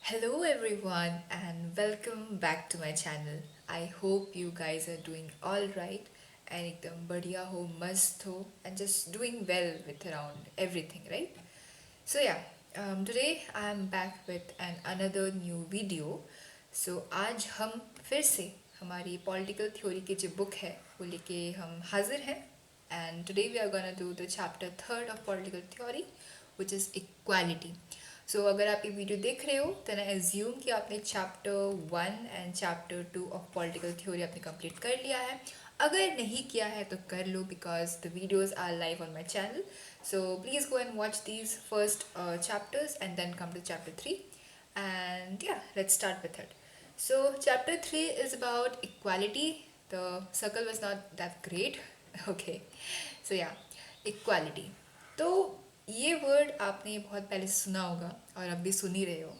Hello everyone and welcome back to my channel. I hope you guys are doing all right and एकदम बढ़िया हो मस्त हो and just doing well with around everything, right? So yeah, today I am back with another new video. So आज हम फिर से हमारी political theory की जो book है वो लेके हम हाजिर हैं and today we are gonna do the chapter third of political theory which is equality. So अगर आप ये वीडियो देख रहे हो तो आई एज्यूम कि आपने chapter 1 and chapter 2 of political theory आपने कंप्लीट कर लिया है. अगर नहीं किया है तो कर लो because the videos are live on my channel. So please go and watch these first chapters and then come to chapter 3. And yeah, let's start with it. So chapter 3 is about equality. The circle was not that great. Okay, so yeah, equality. तो ये word आपने बहुत पहले सुना होगा और अब भी सुन ही रहे हो.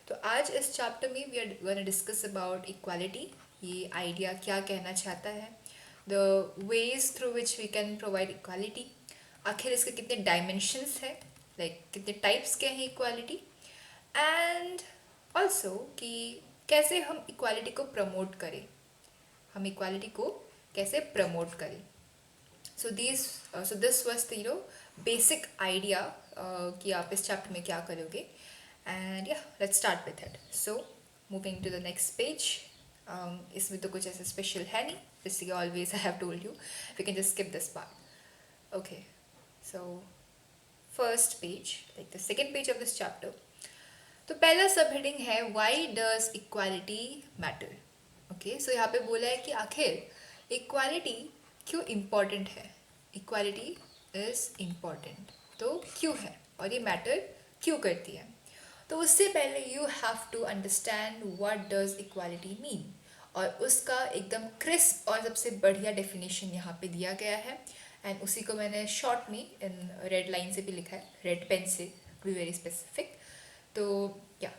तो आज इस चैप्टर में we are gonna discuss about equality. ये आइडिया क्या कहना चाहता है, the ways through which we can provide equality, आखिर इसके कितने डायमेंशंस हैं, लाइक कितने टाइप्स के हैं इक्वालिटी, एंड ऑल्सो कि कैसे हम इक्वालिटी को प्रमोट करें, हम इक्वालिटी को कैसे प्रमोट करें. So this was the basic idea कि आप इस चैप्टर में क्या करोगे. And yeah, let's start with it. So moving to the next page. इसमें तो कुछ ऐसा स्पेशल है नहीं, जैसे always I have told you, we can just skip this part. Okay, so first page, like the second page of this chapter. तो पहला सब हेडिंग है why does equality matter. Okay, so यहाँ पे बोला है कि आखिर इक्वालिटी क्यों इम्पॉर्टेंट है. इक्वालिटी इज़ इम्पॉर्टेंट तो क्यों है और ये मैटर क्यों करती है. तो उससे पहले you have to understand what does equality mean, और उसका एकदम क्रिस्प और सबसे बढ़िया डेफिनेशन यहाँ पे दिया गया है. एंड उसी को मैंने शॉर्ट में इन रेड लाइन से भी लिखा है, रेड पेन से, टू बी वेरी स्पेसिफिक. तो क्या,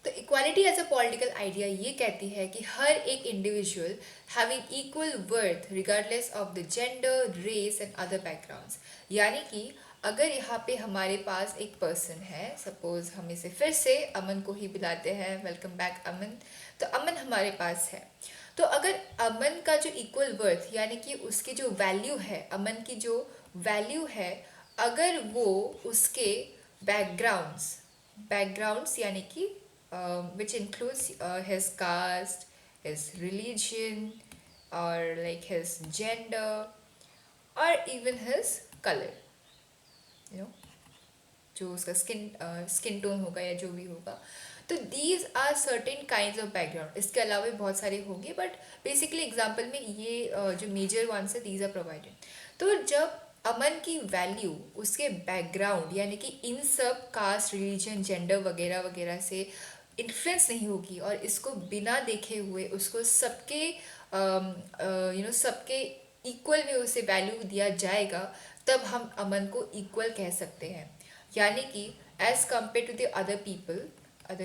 तो equality as a political idea ये कहती है कि हर एक individual having equal worth regardless of the gender, race and other backgrounds. यानी कि अगर यहाँ पे हमारे पास एक पर्सन है, सपोज हम इसे फिर से अमन को ही बुलाते हैं, वेलकम बैक अमन. तो अमन हमारे पास है. तो अगर अमन का जो इक्वल वर्थ यानी कि उसकी जो वैल्यू है, अमन की जो वैल्यू है, अगर वो उसके बैकग्राउंड्स यानी कि which includes his caste, his religion, or like his gender, or even his color, you know, जो उसका स्किन टोन होगा या जो भी होगा. तो these are certain kinds of background. इसके अलावा भी बहुत सारे होंगे बट बेसिकली एग्जाम्पल में ये जो मेजर वंस है दीज आर प्रोवाइडेड. तो जब अमन की वैल्यू उसके बैकग्राउंड यानी कि इन सब कास्ट, रिलीजन, जेंडर वगैरह वगैरह से इन्फ्लुएंस नहीं होगी और इसको बिना देखे हुए उसको सबके सबके इक्वल में उसे वैल्यू दिया जाएगा, तब हम अमन को इक्वल कह सकते हैं. यानी कि as compare to the other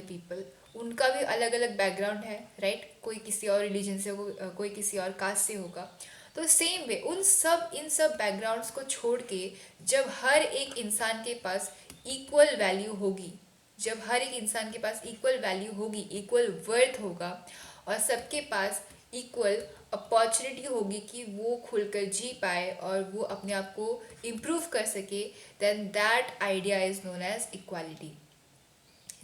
people उनका भी अलग अलग बैकग्राउंड है, राइट. कोई किसी और रिलीजन से होगा, कोई किसी और कास्ट से होगा. तो सेम वे इन सब बैकग्राउंड्स को छोड़ के जब हर एक इंसान के पास इक्वल वैल्यू होगी, जब हर एक इंसान के पास इक्वल वैल्यू होगी, इक्वल वर्थ होगा, और सबके पास इक्वल अपॉर्चुनिटी होगी कि वो खुलकर जी पाए और वो अपने आप को इम्प्रूव कर सके, then that idea is known as equality,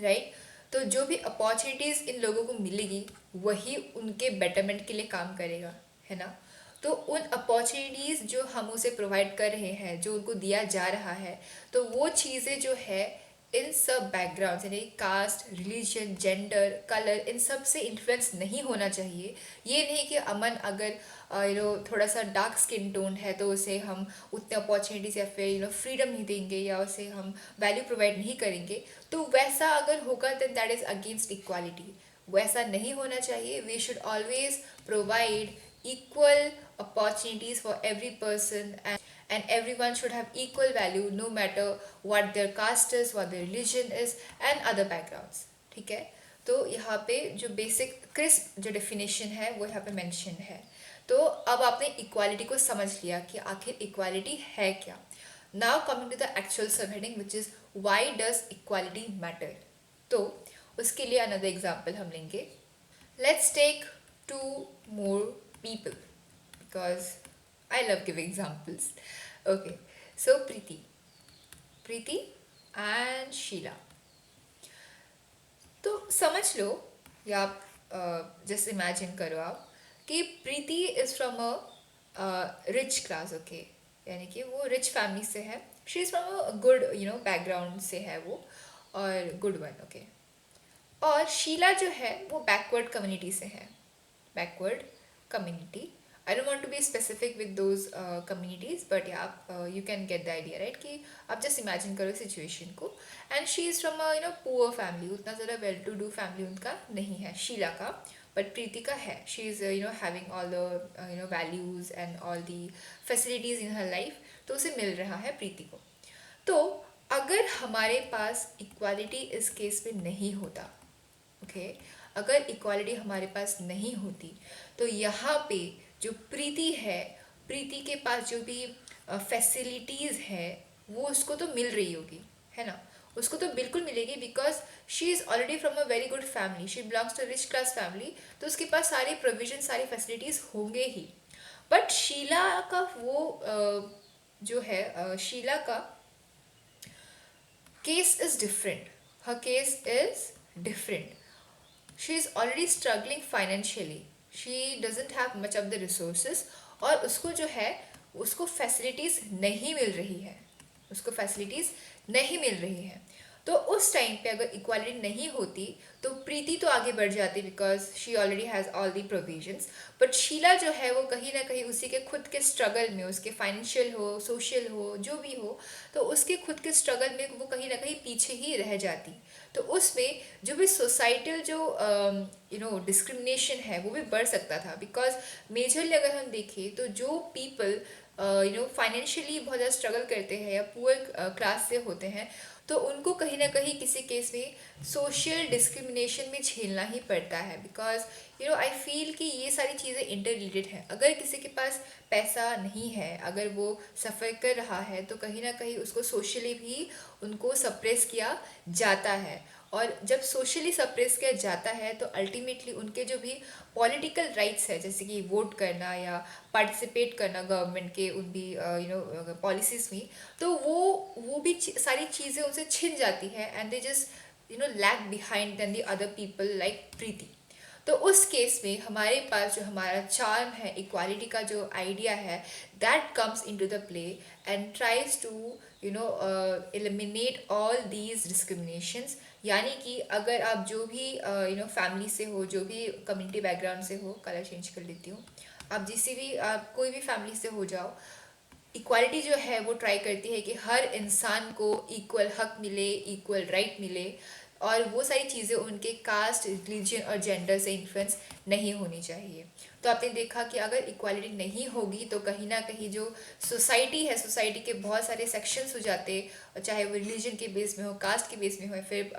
right. तो जो भी अपॉर्चुनिटीज़ इन लोगों को मिलेगी वही उनके बेटरमेंट के लिए काम करेगा, है ना. तो उन अपॉर्चुनिटीज़ जो हम उसे प्रोवाइड कर रहे हैं, जो उनको दिया जा रहा है, तो वो चीज़ें जो है इन सब बैकग्राउंड यानी कास्ट, रिलीजन, जेंडर, कलर, इन सब से इन्फ्लुएंस नहीं होना चाहिए. ये नहीं कि अमन अगर थोड़ा सा डार्क स्किन टोन है तो उसे हम उतने अपॉर्चुनिटीज़ या फिर फ्रीडम नहीं देंगे या उसे हम वैल्यू प्रोवाइड नहीं करेंगे. तो वैसा अगर होगा then that is against equality. वैसा नहीं होना चाहिए. We should always provide equal opportunities for every person, and everyone should have equal value no matter what their caste is, what their religion is and other backgrounds. ठीक है. तो यहाँ पे जो बेसिक क्रिस्प जो डेफिनेशन है वो यहाँ पे मेंशन है. तो अब आपने इक्वालिटी को समझ लिया कि आखिर इक्वालिटी है क्या. Now coming to the actual subheading which is why does equality matter. तो उसके लिए अनदर एग्जाम्पल हम लेंगे. Let's take two more people because I love giving examples. Okay, so Preeti and Sheila. तो समझ लो या जस्ट इमेजिन करो आप कि Preeti is from a rich class. Okay, यानी कि वो रिच फैमिली से है. She is from a good background से है वो, और गुड वन. ओके, और शीला जो है वो बैकवर्ड कम्युनिटी से है. Backward community. I don't want to be specific with those communities, but yeah you can get the idea, right? कि आप जस्ट इमेजिन करो सिचुएशन को. And she is from a poor family. उतना ज़्यादा well to do family उनका नहीं है शीला का, बट प्रीति का है. She is having all the values and all the facilities in her life. तो उसे मिल रहा है प्रीति को. तो अगर हमारे पास इक्वालिटी इस केस में नहीं होता, ओके, अगर इक्वालिटी हमारे पास नहीं होती, तो यहाँ पे जो प्रीति है, प्रीति के पास जो भी फैसिलिटीज़ है वो उसको तो मिल रही होगी, है ना? उसको तो बिल्कुल मिलेगी, because she is already from a very good family. She belongs to rich class family. तो उसके पास सारे प्रोविजन, सारी फैसिलिटीज़ होंगे ही. बट शीला का वो जो है शीला का case is different. Her case is different. she is already struggling financially. She doesn't have much of the resources, और उसको जो है उसको फैसिलिटीज़ नहीं मिल रही है. उसको फैसिलिटीज़ नहीं मिल रही है. तो उस टाइम पे अगर इक्वालिटी नहीं होती तो प्रीति तो आगे बढ़ जाती, because she already has all the provisions. But Sheela जो है वो कहीं ना कहीं उसी के खुद के स्ट्रगल में, उसके फाइनेंशियल हो, सोशल हो, जो भी हो, तो उसके खुद के स्ट्रगल में वो कहीं ना कहीं पीछे ही रह जाती. तो उसमें जो भी सोसाइटल जो डिस्क्रिमिनेशन है वो भी बढ़ सकता था. बिकॉज मेजरली अगर हम देखें तो जो पीपल फाइनेंशियली बहुत ज़्यादा स्ट्रगल करते हैं या पुअर क्लास से होते हैं, तो उनको कहीं ना कहीं किसी केस में सोशल डिस्क्रिमिनेशन में झेलना ही पड़ता है. बिकॉज आई फील कि ये सारी चीज़ें इंटर रिलेटेड हैं. अगर किसी के पास पैसा नहीं है, अगर वो सफ़र कर रहा है, तो कहीं ना कहीं उसको सोशली भी उनको सप्रेस किया जाता है. और जब सोशली सप्रेस किया जाता है तो अल्टीमेटली उनके जो भी पॉलिटिकल राइट्स है, जैसे कि वोट करना या पार्टिसिपेट करना गवर्नमेंट के उन भी पॉलिसीज़ में, तो वो भी सारी चीज़ें उनसे छिन जाती है. And they just lag behind then the other people like Preeti. तो उस केस में हमारे पास जो हमारा चार्म है, इक्वालिटी का जो आइडिया है, that comes into the play and tries to eliminate all these discriminations. यानी कि अगर आप जो भी फैमिली से हो, जो भी कम्युनिटी बैकग्राउंड से हो, कलर चेंज कर लेती हूँ, आप आप कोई भी फैमिली से हो जाओ, इक्वालिटी जो है वो ट्राई करती है कि हर इंसान को इक्वल हक मिले, इक्वल राइट मिले, और वो सारी चीज़ें उनके कास्ट, रिलीजन और जेंडर से इन्फ्लुएंस नहीं होनी चाहिए. तो आपने देखा कि अगर इक्वालिटी नहीं होगी तो कहीं ना कहीं जो सोसाइटी है, सोसाइटी के बहुत सारे सेक्शंस हो जाते, चाहे वो रिलीजन के बेस में हो, कास्ट के बेस में हो, फिर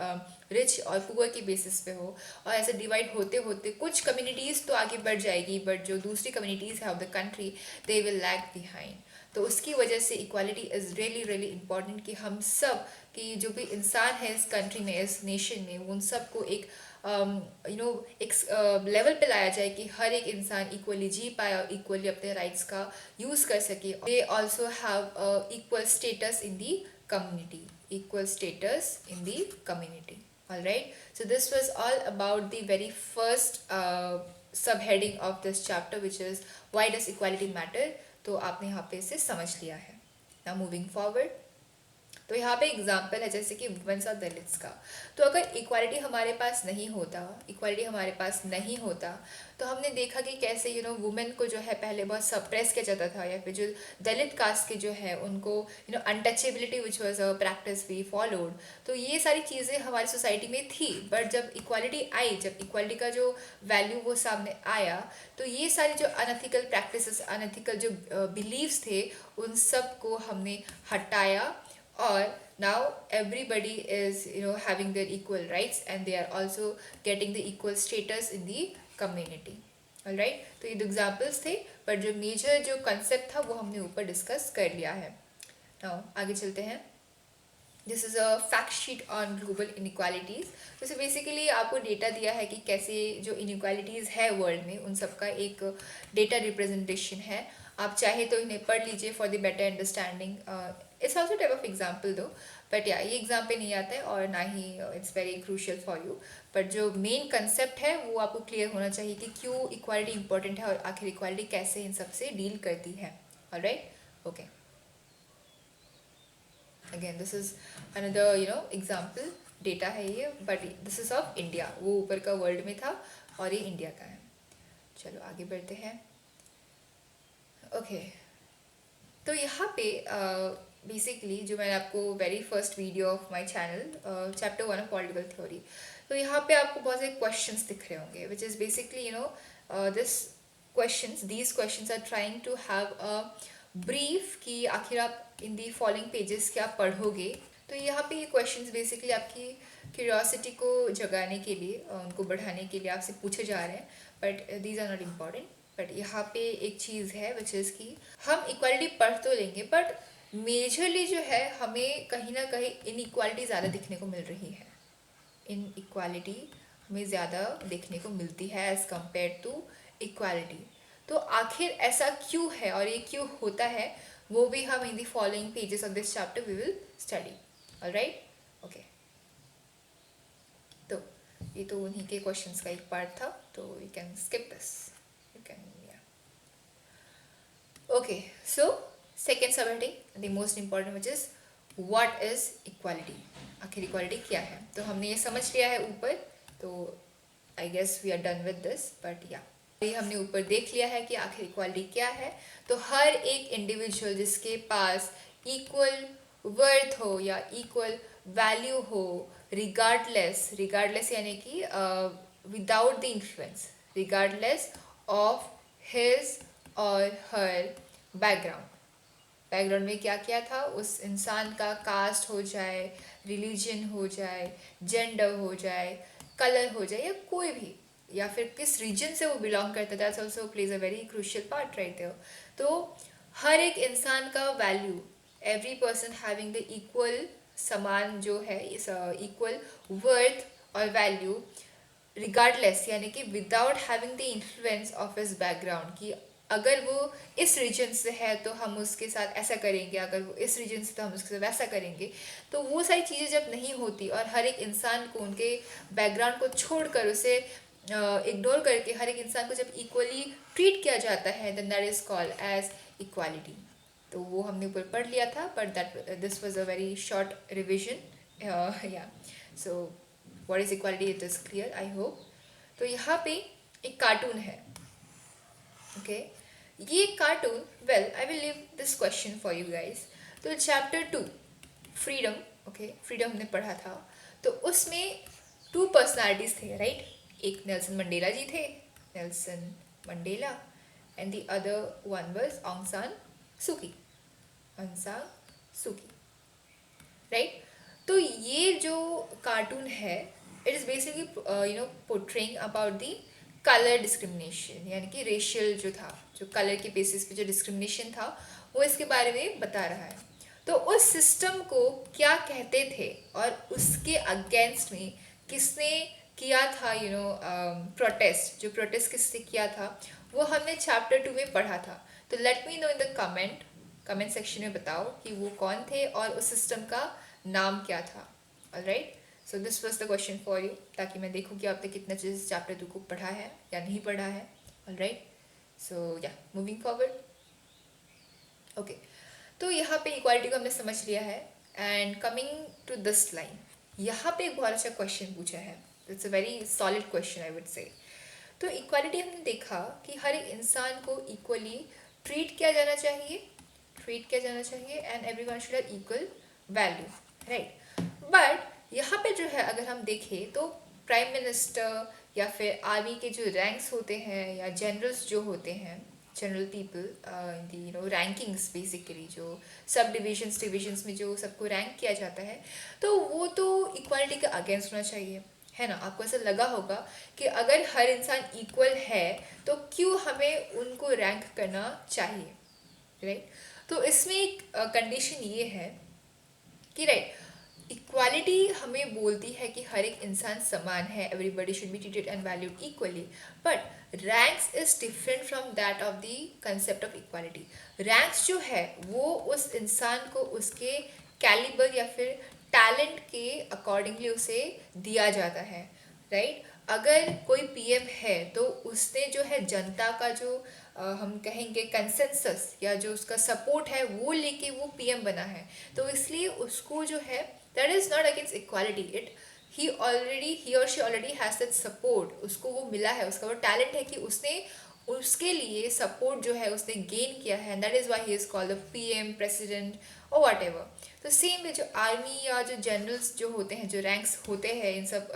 रिच और पुअर के बेसिस पे हो, और ऐसे डिवाइड होते होते कुछ कम्युनिटीज़ तो आगे बढ़ जाएगी, बट जो दूसरी कम्युनिटीज़ है of the country, they will lag behind. तो उसकी वजह से equality is really really important कि हम सब, कि जो भी इंसान है इस कंट्री में, इस नेशन में, उन सबको एक एक लेवल पे लाया जाए कि हर एक इंसान इक्वली जी पाए और इक्वली अपने राइट्स का यूज़ कर सके. They also have equal status in the community, equal status in the community. All right, so this was all about the very first subheading of this chapter, which is why does equality matter. तो आपने यहाँ पे इसे समझ लिया है. Now moving forward, तो यहाँ पे एग्जाम्पल है जैसे कि वुमेन्स और दलित्स का. तो अगर इक्वालिटी हमारे पास नहीं होता, इक्वालिटी हमारे पास नहीं होता, तो हमने देखा कि कैसे वुमेन को जो है पहले बहुत सप्रेस किया जाता था, या फिर जो दलित कास्ट के जो है उनको untouchability which was a practice we followed. तो ये सारी चीज़ें हमारी सोसाइटी में थी. बट जब इक्वालिटी आई, जब इक्वालिटी का जो वैल्यू वो सामने आया, तो ये सारी जो अनएथिकल प्रैक्टिसेस, अनएथिकल जो बिलीव्स थे, उन सब को हमने हटाया. Or now everybody is having their equal rights, and they are also getting the equal status in the community. All right, तो ये दो एग्जाम्पल्स थे, पर जो मेजर जो कंसेप्ट था वो हमने ऊपर डिस्कस कर लिया है. now आगे चलते हैं. This is a fact sheet on global inequalities. तो इसे बेसिकली आपको डेटा दिया है कि कैसे जो इनक्वालिटीज़ है वर्ल्ड में उन सब का एक डेटा रिप्रेजेंटेशन है। आप चाहे तो इन्हें पढ़ लीजिए for the better understanding. It's also type of example दो, बट या ये एग्जाम पे नहीं आता है और ना ही it's very crucial for you. But जो मेन कंसेप्ट है वो आपको क्लियर होना चाहिए कि क्यों इक्वालिटी इंपॉर्टेंट है और आखिर इक्वालिटी कैसे इन सब से डील करती है। Alright, okay. Again this is another example data है ये, but this is of India. वो ऊपर का वर्ल्ड में था और ये इंडिया का है। चलो आगे बढ़ते हैं। ओके, तो यहाँ पे बेसिकली जो मैंने आपको very first video of my channel chapter 1 of political theory, तो यहाँ पे आपको बहुत सारे क्वेश्चंस दिख रहे होंगे which is basically this questions, these questions are trying to have a brief कि आखिर आप इन दी फॉलोइंग पेजेस क्या पढ़ोगे। तो यहाँ पे ये क्वेश्चंस बेसिकली आपकी क्यूरियोसिटी को जगाने के लिए उनको बढ़ाने के लिए आपसे पूछे जा रहे हैं, but these are not important. But यहाँ पे एक चीज़ है विच इज़ कि हम इक्वालिटी पढ़ तो लेंगे, बट मेजरली जो है हमें कहीं ना कहीं इनइक्वालिटी ज़्यादा दिखने को मिल रही है। इनइक्वालिटी हमें ज़्यादा देखने को मिलती है एज़ कम्पेयर टू इक्वालिटी। तो आखिर ऐसा क्यों है और ये क्यों होता है, वो भी हम in the following pages of this chapter we will study. Alright, okay. तो ये तो उन्हीं के क्वेश्चंस का एक पार्ट था, तो you can skip this, you can okay. So second subheading the most important which is what is equality. आखिर इक्वालिटी क्या है, तो हमने ये समझ लिया है ऊपर, तो I guess we are done with this. But या ये हमने ऊपर देख लिया है कि आखिर इक्वालिटी क्या है। तो हर एक इंडिविजुअल जिसके पास इक्वल वर्थ हो या इक्वल वैल्यू हो, रिगार्डलेस यानी कि without the influence, regardless of his और हर बैकग्राउंड में क्या क्या था, उस इंसान का कास्ट हो जाए, रिलीजन हो जाए, जेंडर हो जाए, कलर हो जाए, या कोई भी, या फिर किस रीजन से वो बिलोंग करता है, that's also plays a very crucial part right there. तो हर एक इंसान का value, every person having the equal, समान जो है इक्वल वर्थ और वैल्यू, रिगार्डलेस यानी कि without having the influence of his background, कि अगर वो इस रीजन से है तो हम उसके साथ ऐसा करेंगे, अगर वो इस रीजन से तो हम उसके साथ वैसा करेंगे। तो वो सारी चीज़ें जब नहीं होती और हर एक इंसान को उनके बैकग्राउंड को छोड़कर, उसे इग्नोर करके हर एक इंसान को जब इक्वली ट्रीट किया जाता है, then that is called as equality. तो वो हमने ऊपर पढ़ लिया था, but that this was a very short revision. Yeah so what is equality, it is clear I hope. तो यहाँ पे एक कार्टून है, ओके। ये cartoon, well I will leave this question for you guys. तो चैप्टर 2 फ्रीडम, ओके, फ्रीडम हमने पढ़ा था। तो उसमें 2 पर्सनालिटीज थे राइट, एक नेल्सन मंडेला जी थे, Nelson Mandela, and the other one was Aung सान सूकी, ऑंग सान सूकी, राइट। तो ये जो कार्टून है, it is basically portraying about the colour discrimination, यानी कि रेशियल जो था, जो कलर के बेसिस पे जो डिस्क्रिमिनेशन था, वो इसके बारे में बता रहा है। तो उस सिस्टम को क्या कहते थे और उसके अगेंस्ट में किसने किया था, प्रोटेस्ट, जो प्रोटेस्ट किसने किया था, वो हमने चैप्टर 2 में पढ़ा था। तो let me know in the comment section में बताओ कि वो कौन थे और उस सिस्टम का नाम क्या था। Alright, so this was the question for you, ताकि मैं देखूँ कि आपने कितना चीज़ चैप्टर 2 को पढ़ा है या नहीं पढ़ा है। ऑलराइट, सो या मूविंग फॉरवर्ड, ओके। तो यहाँ पे इक्वालिटी को हमने समझ लिया है, and coming to this line, यहाँ पे एक बहुत अच्छा क्वेश्चन पूछा है। It's a very solid question I would say. तो इक्वालिटी हमने देखा कि हर एक इंसान को इक्वली ट्रीट किया जाना चाहिए, and everyone should have equal value, right. But यहाँ पे जो है अगर हम देखें तो प्राइम मिनिस्टर या फिर आर्मी के जो रैंक्स होते हैं, या जनरल्स जो होते हैं, जनरल पीपल, रैंकिंग्स बेसिकली, जो सब डिविजन्स में जो सबको रैंक किया जाता है, तो वो तो इक्वालिटी के अगेंस्ट होना चाहिए, है ना। आपको ऐसा लगा होगा कि अगर हर इंसान इक्वल है तो क्यों हमें उनको रैंक करना चाहिए, राइट। तो इसमें एक कंडीशन ये है कि राइट, इक्वालिटी हमें बोलती है कि हर एक इंसान समान है, everybody should be treated and valued equally, but ranks is different from that of the concept of equality. Ranks जो है वो उस इंसान को उसके कैलिबर या फिर टैलेंट के अकॉर्डिंगली उसे दिया जाता है, राइट। अगर कोई पीएम है तो उसने जो है जनता का जो हम कहेंगे कंसेंसस या जो उसका सपोर्ट है वो लेके वो पीएम बना है, तो इसलिए उसको जो है that is not against equality, it he और she already has that support, उसको वो मिला है, उसका वो टैलेंट है कि उसने उसके लिए सपोर्ट जो है उसने गेन किया है, that is why he is called the PM president और वट एवर। तो सेम में जो आर्मी या जो जनरल्स जो होते हैं, जो रैंक्स होते हैं इन सब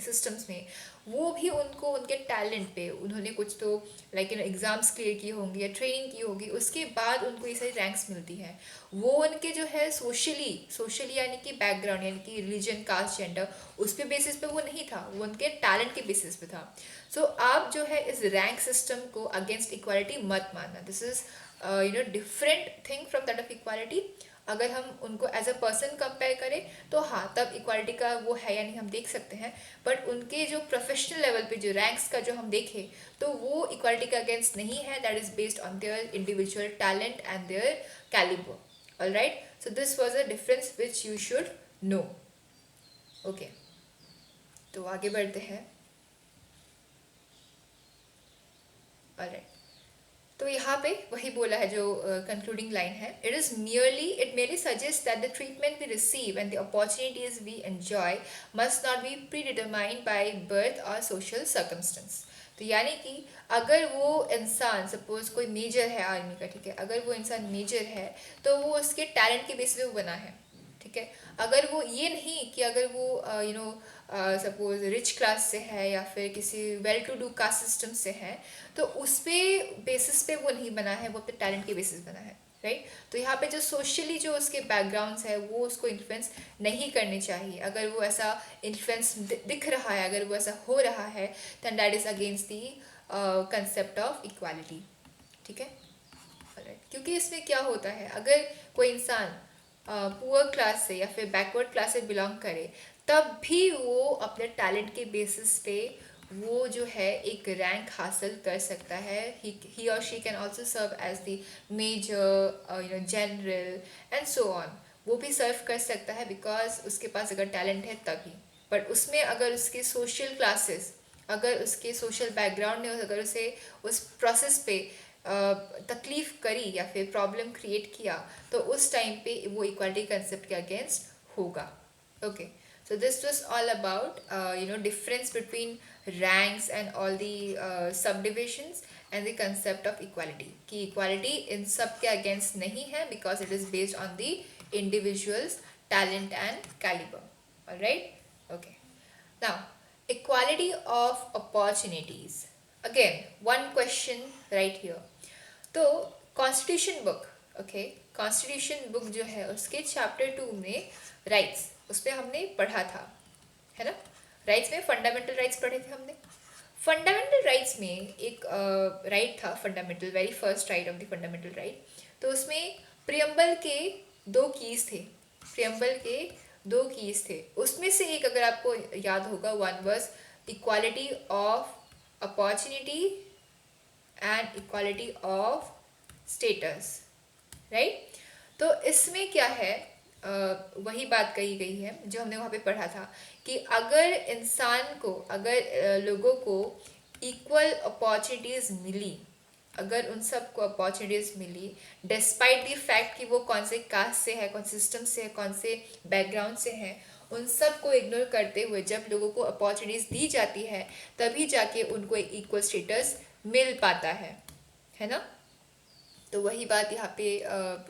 सिस्टम्स में, वो भी उनको उनके टैलेंट पे उन्होंने कुछ तो लाइक एग्ज़ाम्स क्लियर किए होंगे या ट्रेनिंग की होगी, उसके बाद उनको ये सारी रैंक्स मिलती हैं। वो उनके जो है सोशली यानी कि बैकग्राउंड यानी कि रिलीजन, कास्ट, जेंडर, उस पे बेसिस पे वो नहीं था, वो उनके टैलेंट के बेसिस पे था। सो आप जो है इस रैंक सिस्टम को अगेंस्ट इक्वालिटी मत मानना, this is different thing from that of equality. अगर हम उनको एज अ पर्सन कंपेयर करें तो हाँ, तब इक्वालिटी का वो है या नहीं हम देख सकते हैं, बट उनके जो प्रोफेशनल लेवल पे जो रैंक्स का जो हम देखें तो वो इक्वालिटी के अगेंस्ट नहीं है, that is based on their individual talent and their calibre. Alright, so this was a difference which you should know. Okay, तो आगे बढ़ते हैं। ऑलराइट, तो यहाँ पे वही बोला है जो कंक्लूडिंग लाइन है, it merely suggests that the treatment we receive and the opportunities we enjoy must not be predetermined by birth or social circumstance। तो यानी कि अगर वो इंसान सपोज कोई मेजर है आर्मी का, ठीक है, अगर वो इंसान मेजर है तो वो उसके टैलेंट के बेस पे वो बना है, ठीक है। अगर वो ये नहीं कि अगर वो सपोज रिच क्लास से है या फिर किसी well to do caste system से है, तो उस पे बेसिस पे वो नहीं बना है, वो अपने टैलेंट के बेसिस बना है, राइट। तो यहाँ पे जो सोशली जो उसके बैकग्राउंड्स है वो उसको इन्फ्लुएंस नहीं करने चाहिए। अगर वो ऐसा इन्फ्लुएंस दिख रहा है, अगर वो ऐसा हो रहा है, then that is against the concept of equality, ठीक है। Alright, क्योंकि इसमें क्या होता है, अगर कोई इंसान पुअर क्लास से या फिर बैकवर्ड क्लास से बिलोंग करे, तब भी वो अपने टैलेंट के बेसिस पे वो जो है एक रैंक हासिल कर सकता है। ही और she can also serve as the major general and so on, वो भी सर्व कर सकता है बिकॉज उसके पास अगर टैलेंट है तभी। बट उसमें अगर उसके सोशल क्लासेस, अगर उसके सोशल बैकग्राउंड ने अगर उसे उस प्रोसेस पे तकलीफ करी या फिर प्रॉब्लम क्रिएट किया, तो उस टाइम पे वो इक्वालिटी कंसेप्ट के अगेंस्ट होगा। Okay, so this was all about difference between ranks and all the subdivisions and the concept of equality, कि equality इन सब के against नहीं है because it is based on the individual's talent and caliber। Alright, okay, now equality of opportunities, again one question right here। तो constitution book, okay, constitution book जो है उसके chapter 2 में राइट्स, उस पर हमने पढ़ा था, है ना। राइट्स में फंडामेंटल राइट्स पढ़े थे हमने। फंडामेंटल राइट्स में एक राइट था fundamental, very first right of the fundamental right. तो उसमें प्रियम्बल के 2 कीज थे, प्रियम्बल के 2 कीज थे। उसमें से एक अगर आपको याद होगा, one was equality of opportunity and equality of status, right. तो इसमें क्या है, वही बात कही गई है जो हमने वहाँ पे पढ़ा था कि अगर इंसान को, अगर लोगों को इक्वल अपॉर्चुनिटीज़ मिली, अगर उन सबको अपॉर्चुनिटीज़ मिली डिस्पाइट द फैक्ट कि वो कौन से कास्ट से है, कौन से सिस्टम से है, कौन से बैकग्राउंड से हैं, उन सब को इग्नोर करते हुए जब लोगों को अपॉर्चुनिटीज़ दी जाती है तभी जाके उनको एक इक्वल स्टेटस मिल पाता है ना। तो वही बात यहाँ पे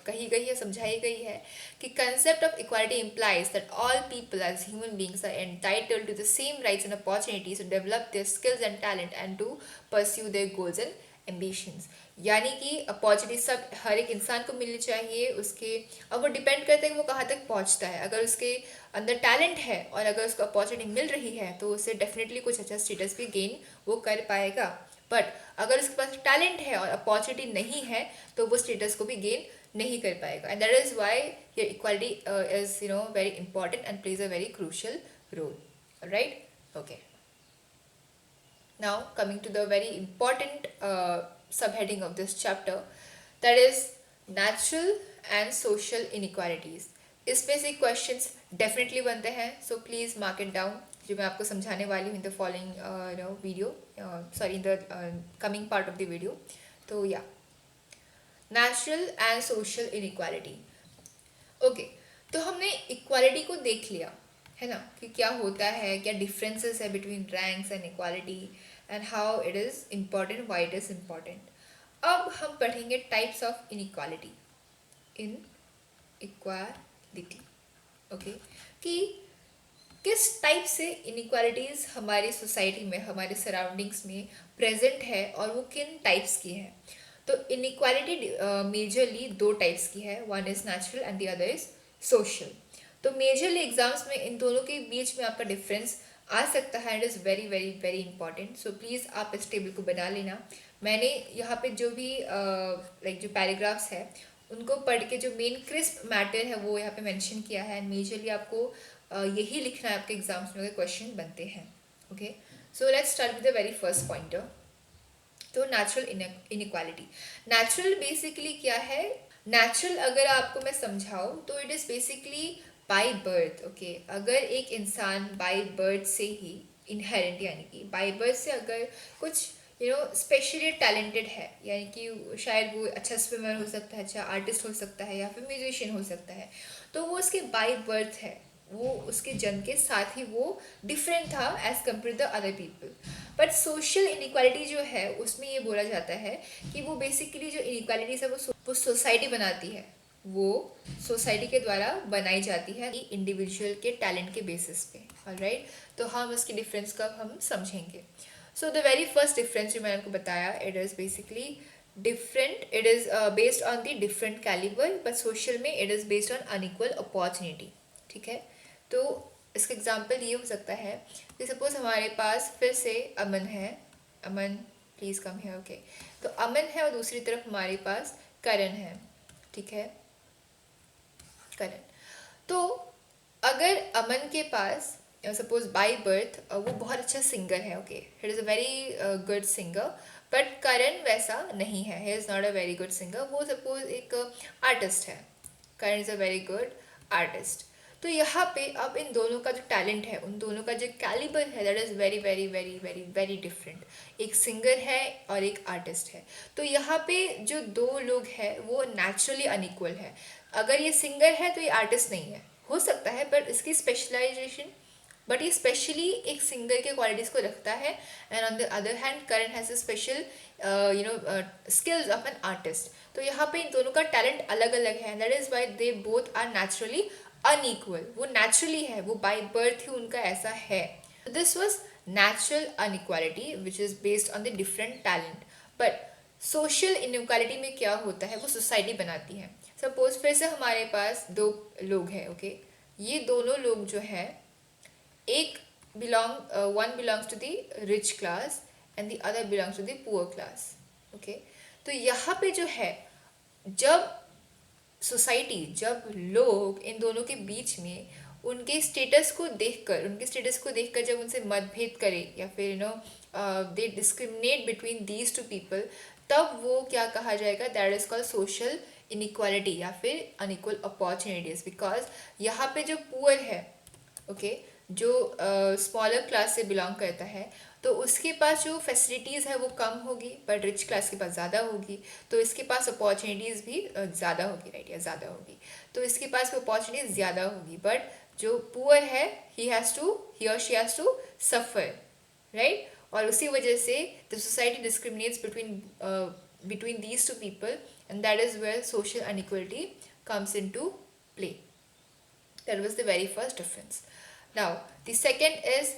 कही गई है, समझाई गई है कि concept of equality implies that all people as human beings are entitled to the same rights and opportunities to develop their skills and talent and to pursue their goals and ambitions. यानी कि opportunity सब हर एक इंसान को मिलनी चाहिए, उसके, अब वो डिपेंड करता है कि वो कहाँ तक पहुँचता है। अगर उसके अंदर टैलेंट है और अगर उसको अपॉर्चुनिटी मिल रही है तो उसे डेफिनेटली कुछ अच्छा स्टेटस भी गेन वो कर पाएगा। बट अगर उसके पास टैलेंट है और अपॉर्चुनिटी नहीं है तो वो स्टेटस को भी गेन नहीं कर पाएगा, and that is why your equality is very important and plays a very crucial role. Right, okay. Now coming to the very important subheading of this chapter, that is natural and social inequalities. इसमें से questions definitely बनते हैं, so please mark it down, जो मैं आपको समझाने वाली हूँ इन the following video, sorry in the coming part of the video. तो या, natural and social inequality. Okay, तो हमने इक्वालिटी को देख लिया है ना, कि क्या होता है, क्या डिफरेंसेस है between ranks and equality, and how it is important, why it is important. अब हम पढ़ेंगे types of inequality. In equality, okay, कि किस टाइप से इनइक्वालिटीज़ हमारी सोसाइटी में, हमारे सराउंडिंग्स में प्रेजेंट है, और वो किन टाइप्स की है. तो इनइक्वालिटी मेजरली दो टाइप्स की है, one is natural and the other is social. तो मेजरली एग्जाम्स में इन दोनों के बीच में आपका डिफरेंस आ सकता है, it is very very very important. So please आप इस टेबल को बना लेना. मैंने यहाँ पे जो भी जो पैराग्राफ्स है उनको पढ़ के जो मेन क्रिस्प मैटर है वो यहाँ पे मेंशन किया है, एंड मेजरली आपको यही लिखना है आपके एग्जाम्स में अगर क्वेश्चन बनते हैं. Okay, so let's start with the very first pointer. तो नेचुरल इनइक्वालिटी. नेचुरल बेसिकली क्या है? नेचुरल अगर आपको मैं समझाऊँ तो it is basically by birth. Okay, अगर एक इंसान बाय बर्थ से ही इनहेरेंट, यानी कि बाय बर्थ से अगर कुछ स्पेशली टैलेंटेड है, यानी कि शायद वो अच्छा स्विमर हो सकता है, अच्छा आर्टिस्ट हो सकता है, या फिर म्यूजिशियन हो सकता है, तो वो उसके बाय बर्थ है, वो उसके जन्म के साथ ही वो डिफरेंट था as compare the other people. But social inequality जो है उसमें ये बोला जाता है कि वो बेसिकली जो इनइक्वालिटीज है वो सोसाइटी बनाती है, वो सोसाइटी के द्वारा बनाई जाती है इंडिविजुअल के टैलेंट के बेसिस पे. ऑलराइट, तो हम इसकी डिफरेंस का हम समझेंगे. So the very first difference जो मैंने आपको बताया, it is basically different, it is based on the different caliber, but social में it is based on unequal opportunity. ठीक है, तो इसका एग्जाम्पल ये हो सकता है कि सपोज हमारे पास फिर से अमन है. अमन प्लीज़ कम है. ओके, तो अमन है और दूसरी तरफ हमारे पास करण है. ठीक है, करण. तो अगर अमन के पास सपोज बाय बर्थ वो बहुत अच्छा सिंगर है, okay, it is a very good singer, but Karan वैसा नहीं है, he is not a very good singer. वो सपोज एक आर्टिस्ट है, Karan is a very good artist. तो यहाँ पे अब इन दोनों का जो टैलेंट है, उन दोनों का जो कैलिबर है, that is very very very very very different. एक सिंगर है और एक आर्टिस्ट है. तो यहाँ पे जो दो लोग हैं वो नेचुरली अनइक्वल है. अगर ये सिंगर है तो ये आर्टिस्ट नहीं है, हो सकता है, बट इसकी स्पेशलाइजेशन, बट ये स्पेशली एक सिंगर के क्वालिटीज को रखता है, and on the other hand Karan has a special skills of an artist. तो यहाँ पे इन दोनों का टैलेंट अलग अलग है, that is why they both are naturally unequal. वो नेचुरली है, वो बाय बर्थ ही उनका ऐसा है. This was natural inequality which is based on the different talent. But social inequality में क्या होता है, वो सोसाइटी बनाती है. सपोज फिर से हमारे पास दो लोग हैं, ओके, ये दोनों लोग जो है, एक one belongs to the rich class and the other belongs to the poor class. Okay, तो यहाँ पे जो है, जब सोसाइटी, जब लोग इन दोनों के बीच में उनके स्टेटस को देखकर जब उनसे मतभेद करे, या फिर they discriminate between these two people, तब वो क्या कहा जाएगा, that is called social inequality या फिर अनइक्वल अपॉर्चुनिटीज. बिकॉज यहाँ पे जो पुअर है, ओके, जो स्मॉलर क्लास से बिलोंग करता है, तो उसके पास जो फैसिलिटीज़ है वो कम होगी, बट रिच क्लास के पास ज़्यादा होगी, तो इसके पास अपॉर्चुनिटीज़ भी ज़्यादा होगी, राइट, या ज़्यादा होगी. तो इसके पास भी अपॉर्चुनिटीज़ ज़्यादा होगी, बट जो पुअर है ही और she has to suffer, right. और उसी वजह से the society discriminates between these two people, and that is where social inequality comes into play. That was the very first difference. Now the second is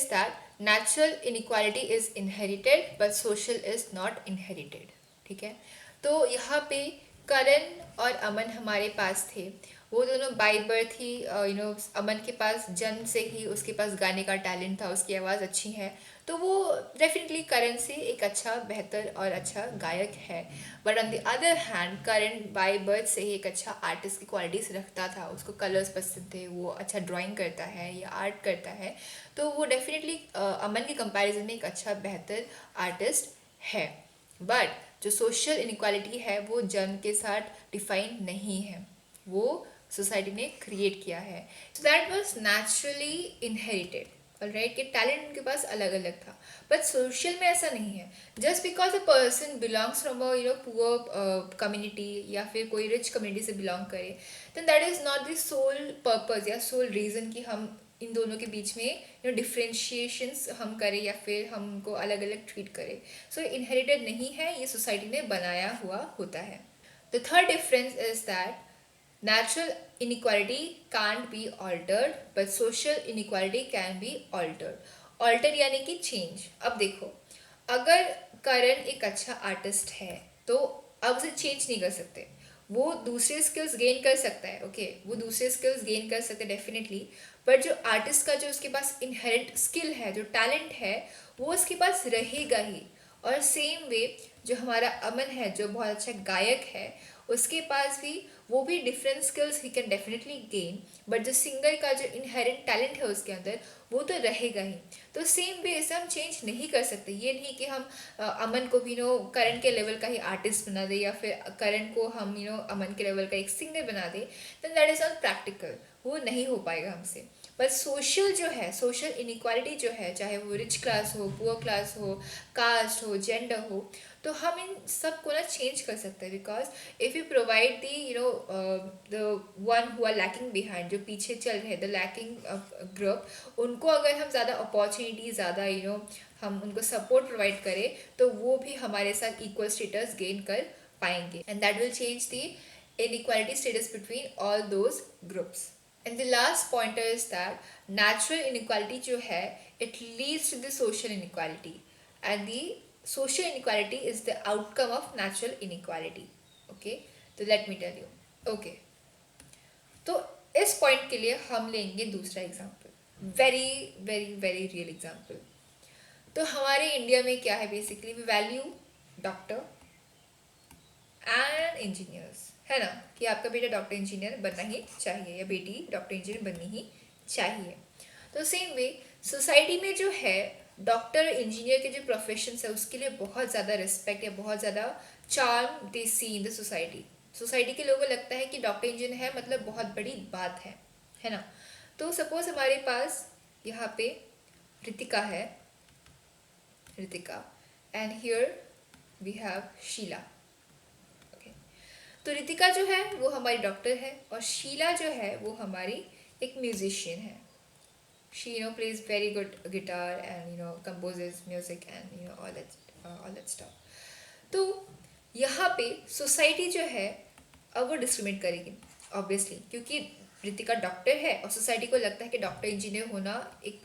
that natural inequality is inherited but social is not inherited. ठीक है, तो यहाँ पे करण और अमन हमारे पास थे, वो दोनों बाय बर्थ ही अमन के पास जन्म से ही उसके पास गाने का टैलेंट था, उसकी आवाज़ अच्छी है, तो वो डेफिनेटली करण से एक अच्छा बेहतर और अच्छा गायक है। But on the other hand Karan by birth से ही एक अच्छा आर्टिस्ट की क्वालिटीज रखता था, उसको कलर्स पसंद थे, वो अच्छा ड्राइंग करता है या आर्ट करता है, तो वो डेफिनेटली अमन के कंपैरिजन में एक अच्छा बेहतर आर्टिस्ट है। बट जो सोशल इनक्वालिटी है वो जन्म के साथ डिफाइन नहीं है, वो सोसाइटी ने क्रिएट किया है। So that was naturally inherited, alright, कि टैलेंट उनके पास अलग अलग था। बट सोशल में ऐसा नहीं है। Just because a person belongs from a poor community या फिर कोई रिच कम्युनिटी से बिलोंग करे, then that is not the sole purpose या सोल रीजन कि हम इन दोनों के बीच में डिफ्रेंशिएशंस हम करें या फिर हमको अलग अलग ट्रीट करें। सो इनहेरिटेड नहीं है, ये सोसाइटी ने बनाया हुआ होता है। The third difference is that natural inequality can't be altered but social inequality can be altered. Alter यानी कि change। अब देखो, अगर करण एक अच्छा आर्टिस्ट है तो अब उसे चेंज नहीं कर सकते। वो दूसरे स्किल्स गेन कर सकता है, ओके, वो दूसरे स्किल्स गेन कर सकते हैं डेफिनेटली, बट जो आर्टिस्ट का जो उसके पास इनहेरेंट स्किल है, जो टैलेंट है, वो उसके पास रहेगा ही। और सेम वे जो हमारा अमन है जो बहुत अच्छा गायक है, उसके पास भी वो भी different skills he can definitely gain, but जो सिंगर का जो इनहेरेंट टैलेंट है उसके अंदर, वो तो रहेगा ही। तो सेम वे इसे हम चेंज नहीं कर सकते। ये नहीं कि हम अमन को भी करण के लेवल का ही आर्टिस्ट बना दे या फिर करण को हम अमन के लेवल का एक सिंगर बना दे, then that is not practical, वो नहीं हो पाएगा हमसे। पर सोशल जो है, सोशल इनक्वालिटी जो है, चाहे वो रिच क्लास हो, पुअर क्लास हो, कास्ट हो, जेंडर हो, तो हम इन सब को ना चेंज कर सकते हैं। Because if you provide the the one who are lacking behind, जो पीछे चल रहे द लैकिंग ग्रुप, उनको अगर हम ज़्यादा अपॉर्चुनिटी, ज़्यादा हम उनको सपोर्ट प्रोवाइड करें, तो वो भी हमारे साथ इक्वल स्टेटस गेन कर पाएंगे, and that will change the inequality status between all those groups. And the last pointer is that natural inequality जो है, it leads to the social inequality, and the social inequality is the outcome of natural inequality. Okay, तो let me tell you. Okay, तो इस point के लिए हम लेंगे दूसरा example, very very very real example. तो हमारे इंडिया में क्या है, basically we value doctor and engineers, है ना, कि आपका बेटा डॉक्टर इंजीनियर बनना ही चाहिए या बेटी डॉक्टर इंजीनियर बननी ही चाहिए। तो सेम वे सोसाइटी में जो है डॉक्टर इंजीनियर के जो प्रोफेशन है उसके लिए बहुत ज़्यादा रिस्पेक्ट है, बहुत ज़्यादा charm they see in the society. Society के लोगों को लगता है कि डॉक्टर इंजीनियर है मतलब बहुत बड़ी बात है ना। तो सपोज हमारे पास यहाँ पे रितिका है, Ritika, and here we have Sheela. तो रितिका जो है वो हमारी डॉक्टर है और शीला जो है वो हमारी एक म्यूजिशियन है। She plays very good guitar and composes music and all that stuff. तो यहाँ पे सोसाइटी जो है अब वो डिस्क्रिमिनेट करेगी ऑब्वियसली, क्योंकि रितिका डॉक्टर है और सोसाइटी को लगता है कि डॉक्टर इंजीनियर होना एक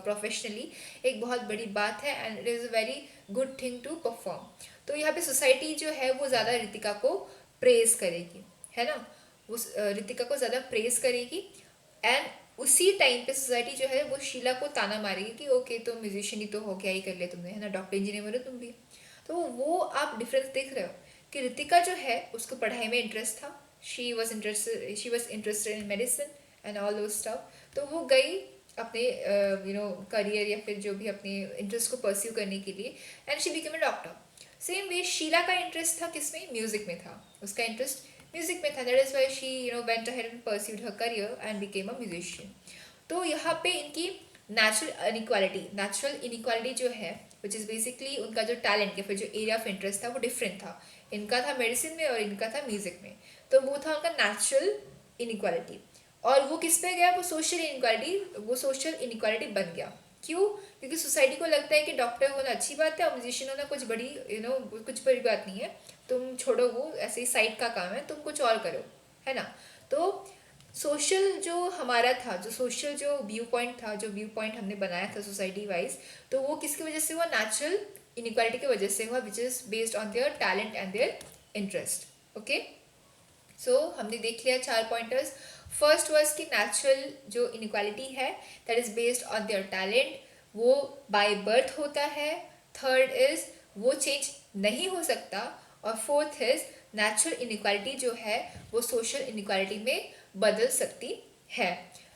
प्रोफेशनली एक बहुत बड़ी बात है and it is a very good thing to perform. तो यहाँ पे सोसाइटी जो है वो ज़्यादा रितिका को प्रेज करेगी, है ना, वो रितिका को ज़्यादा प्रेज करेगी। एंड उसी टाइम पे सोसाइटी जो है वो शीला को ताना मारेगी कि ओके तुम म्यूजिशियन ही तो हो, क्या ही कर लिया तुमने, है ना, डॉक्टर इंजीनियर बनो तुम भी। तो वो आप डिफरेंस देख रहे हो कि रितिका जो है उसको पढ़ाई में इंटरेस्ट था, she was interested in medicine and all दो स्टफ। तो वो गई अपने करियर या फिर जो भी अपने इंटरेस्ट को परस्यू करने के लिए, and she became a doctor. Same way Sheela का इंटरेस्ट था किसमें, म्यूजिक में था, उसका इंटरेस्ट म्यूजिक में था, that is why she went ahead and pursued her career and became a musician. तो यहाँ पे इनकी नेचुरल इनक्वालिटी जो है विच इज़ बेसिकली उनका जो टैलेंट या फिर जो एरिया ऑफ इंटरेस्ट था वो डिफरेंट था। इनका था मेडिसिन में और इनका था म्यूजिक में। तो वो था उनका नेचुरल इनक्वालिटी। और वो किस पे गया, वो सोशल इनक्वालिटी, वो सोशल इनक्वालिटी बन गया। क्यों? क्योंकि सोसाइटी को लगता है कि डॉक्टर होना अच्छी बात है और म्यूजिशियन होना कुछ बड़ी कुछ बड़ी बात नहीं है, तुम छोड़ो, वो ऐसे ही साइड का काम है, तुम कुछ और करो, है ना। तो सोशल जो हमारा था, जो सोशल जो व्यू पॉइंट था, जो व्यू पॉइंट हमने बनाया था सोसाइटी वाइज, तो वो किसकी वजह से हुआ, नेचुरल इनक्वालिटी की वजह से हुआ, विच is based on their talent and their interest. Okay, हमने देख लिया 4 पॉइंटर्स। फर्स्ट वाज कि नेचुरल जो इनइक्वालिटी है that is based on their talent, वो बाय बर्थ होता है। थर्ड इज वो चेंज नहीं हो सकता। और फोर्थ इज नेचुरल इनइक्वालिटी जो है वो सोशल इनइक्वालिटी में बदल सकती है।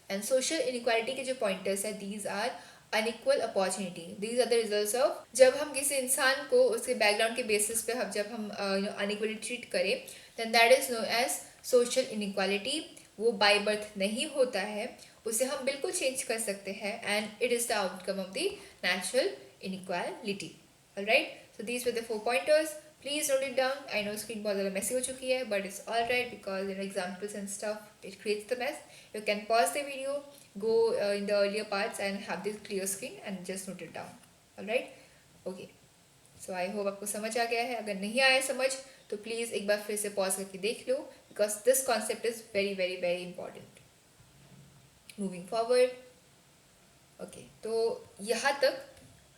एंड सोशल इनइक्वालिटी के जो पॉइंटर्स है these are unequal opportunity, these are the results of जब हम किसी इंसान को उसके बैकग्राउंड के बेसिस पे हम जब हम अनइक्वली ट्रीट करें then that is known as social inequality. वो बाय बर्थ नहीं होता है, उसे हम बिल्कुल चेंज कर सकते हैं and it is the outcome of the natural inequality. Alright, so these were the 4 pointers. Please note it down. I know screen बहुत ज़्यादा मैसी हो चुकी है but it's all right because examples and stuff it creates the mess. You can pause the video, go in the earlier parts and have this clear screen and just note it down. Alright? Okay. So I hope आपको समझ आ गया है। अगर नहीं आया समझ तो please एक बार फिर से पॉज करके देख लो because this concept is very very very important moving forward. Okay, तो यहाँ तक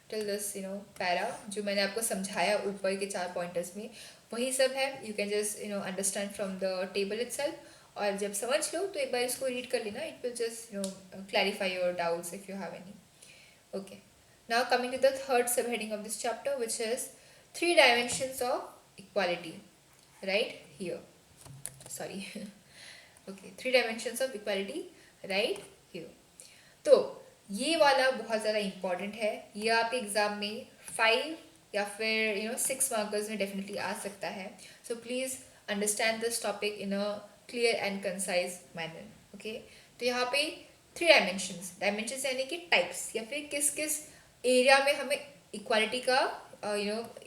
टिल दिस पैरा जो मैंने आपको समझाया ऊपर के 4 पॉइंटर्स में वही सब है। You can just understand from the table itself. और जब समझ लो तो एक बार इसको रीड कर लेना, it will just clarify your doubts if you have any. Okay, now coming to the third sub heading of this chapter which is 3 dimensions of equality right here, sorry okay 3 dimensions of equality right here. तो ये वाला बहुत ज़्यादा important है, ये आपके exam में 5 या फिर 6 मार्कर्स में डेफिनेटली आ सकता है। So please understand this topic in a clear and concise manner. Okay, तो यहाँ पे 3 डायमेंशंस यानी कि टाइप्स या फिर किस किस एरिया में हमें इक्वालिटी का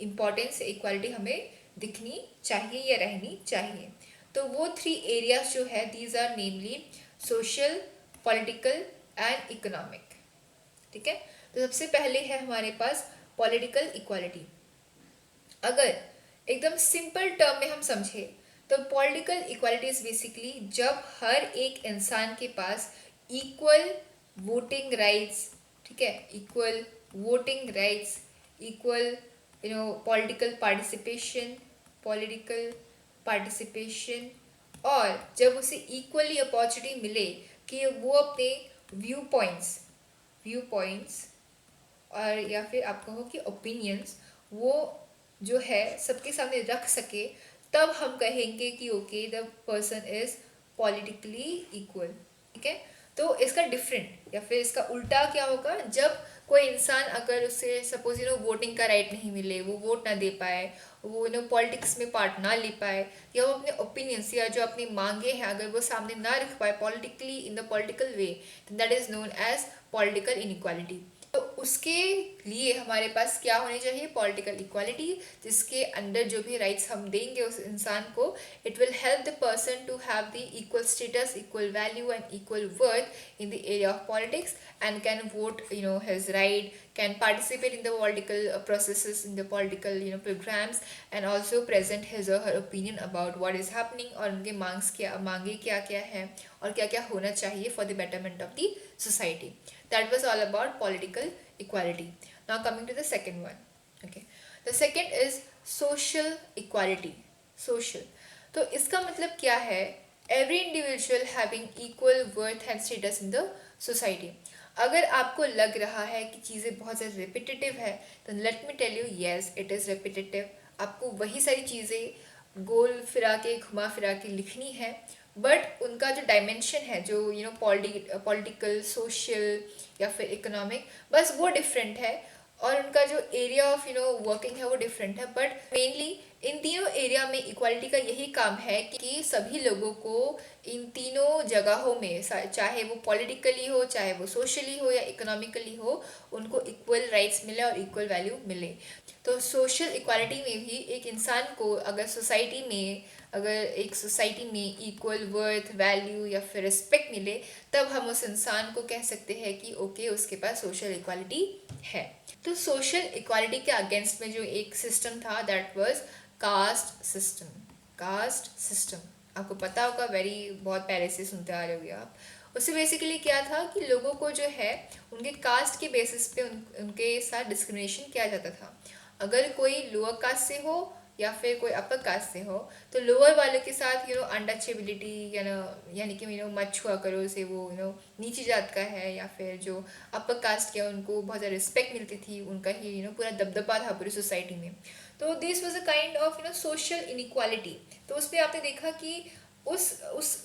इम्पॉर्टेंस इक्वालिटी हमें दिखनी चाहिए या रहनी चाहिए। तो वो 3 एरियाज जो है these are namely social, political and economic. ठीक है, तो सबसे पहले है हमारे पास पॉलिटिकल इक्वालिटी। अगर एकदम सिंपल टर्म में हम समझे तो पॉलिटिकल इक्वालिटी इज बेसिकली जब हर एक इंसान के पास इक्वल वोटिंग राइट्स, ठीक है, equal voting rights, equal political participation और जब उसे इक्वली अपॉर्चुनिटी मिले कि वो अपने व्यू पॉइंट्स और या फिर आप कहो कि ओपिनियंस वो जो है सबके सामने रख सके, तब हम कहेंगे कि okay the person is politically equal. ठीक है, तो इसका डिफरेंट या फिर इसका उल्टा क्या होगा, जब कोई इंसान अगर उसे सपोज वोटिंग का राइट नहीं मिले, वो वोट ना दे पाए, वो पॉलिटिक्स में पार्ट ना ले पाए, या वो अपने ओपिनियंस या जो अपनी मांगे हैं अगर वो सामने ना रख पाए politically in the political way, that is known as political inequality. तो उसके लिए हमारे पास क्या होनी चाहिए, पॉलिटिकल इक्वालिटी, जिसके अंदर जो भी राइट्स हम देंगे उस इंसान को, it will help the person to have the equal status, equal value and equal worth in the area of politics and can vote his right, can participate in the political processes, in the political programs and also present his or her opinion about what is happening और उनके मांगे क्या क्या है और क्या क्या होना चाहिए for the betterment of the society. That was all about political equality. Now coming to the second one. Okay, the second is social equality. Social, तो इसका मतलब क्या है, every individual having equal worth and status in the society. अगर आपको लग रहा है कि चीज़ें बहुत ज़्यादा रिपीटेटिव है तो let me tell you yes it is repetitive. आपको वही सारी चीज़ें गोल फिरा के घुमा फिरा के लिखनी है, बट उनका जो डायमेंशन है जो पॉलिटिकल, सोशल या फिर इकोनॉमिक, बस वो डिफरेंट है और उनका जो एरिया ऑफ वर्किंग है वो डिफरेंट है। बट मेनली इन तीनों एरिया में इक्वालिटी का यही काम है कि सभी लोगों को इन तीनों जगहों में, चाहे वो पॉलिटिकली हो, चाहे वो सोशली हो या इकोनॉमिकली हो, उनको इक्वल राइट्स मिले और इक्वल वैल्यू मिले। तो सोशल इक्वालिटी में भी एक इंसान को अगर एक सोसाइटी में इक्वल वर्थ, वैल्यू या फिर रिस्पेक्ट मिले, तब हम उस इंसान को कह सकते हैं कि ओके उसके पास सोशल इक्वालिटी है। तो सोशल इक्वालिटी के अगेंस्ट में जो एक सिस्टम था that was caste system. Caste system आपको पता होगा, बहुत पहले से सुनते आ रहे होगे आप। उससे बेसिकली क्या था कि लोगों को जो है उनके कास्ट के बेसिस पे उनके साथ डिस्क्रिमिनेशन किया जाता था। अगर कोई लोअर कास्ट से हो या फिर कोई अपर कास्ट से हो, तो लोअर वाले के साथ अनटचेबिलिटी यानी कि मत छुआ करो उसे, वो नीची जात का है, या फिर जो अपर कास्ट के हैं उनको बहुत ज़्यादा रिस्पेक्ट मिलती थी, उनका ही पूरा दबदबा था पूरी सोसाइटी में। तो this was a kind of social inequality. तो उस पर आपने देखा कि उस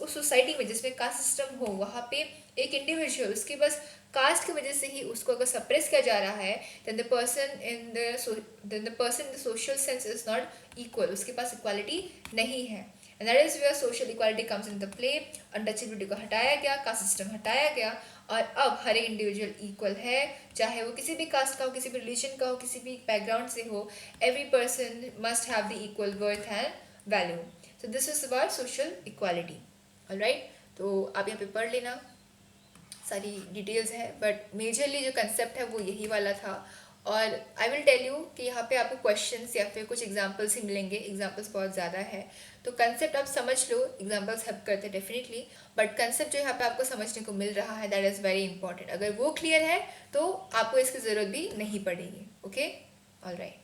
सोसाइटी में जिसमें कास्ट सिस्टम हो, वहाँ पे एक इंडिविजुअल उसके बस कास्ट की वजह से ही उसको अगर सप्रेस किया जा रहा है, then the person in the social sense is not equal, उसके पास इक्वालिटी नहीं है। And that is where social equality comes in the play. Untouchability को हटाया गया, कास्ट सिस्टम हटाया गया, और अब हर एक इंडिविजुअल इक्वल है, चाहे वो किसी भी कास्ट का हो, किसी भी रिलीजन का हो, किसी भी बैकग्राउंड से हो। Every person must have the equal worth and value. So this is about social equality. Alright, तो आप यहाँ पे पढ़ लेना, सारी डिटेल्स है, बट मेजरली जो कंसेप्ट है वो यही वाला था। और आई विल टेल यू कि यहाँ पे आपको क्वेश्चंस या फिर कुछ एग्जांपल्स ही मिलेंगे, एग्जांपल्स बहुत ज़्यादा है, तो कंसेप्ट आप समझ लो, एग्जांपल्स हेल्प करते हैं डेफिनेटली, बट कंसेप्ट जो यहाँ पे आपको समझने को मिल रहा है दैट इज़ वेरी इंपॉर्टेंट। अगर वो क्लियर है तो आपको इसकी ज़रूरत भी नहीं पड़ेगी। Okay, alright,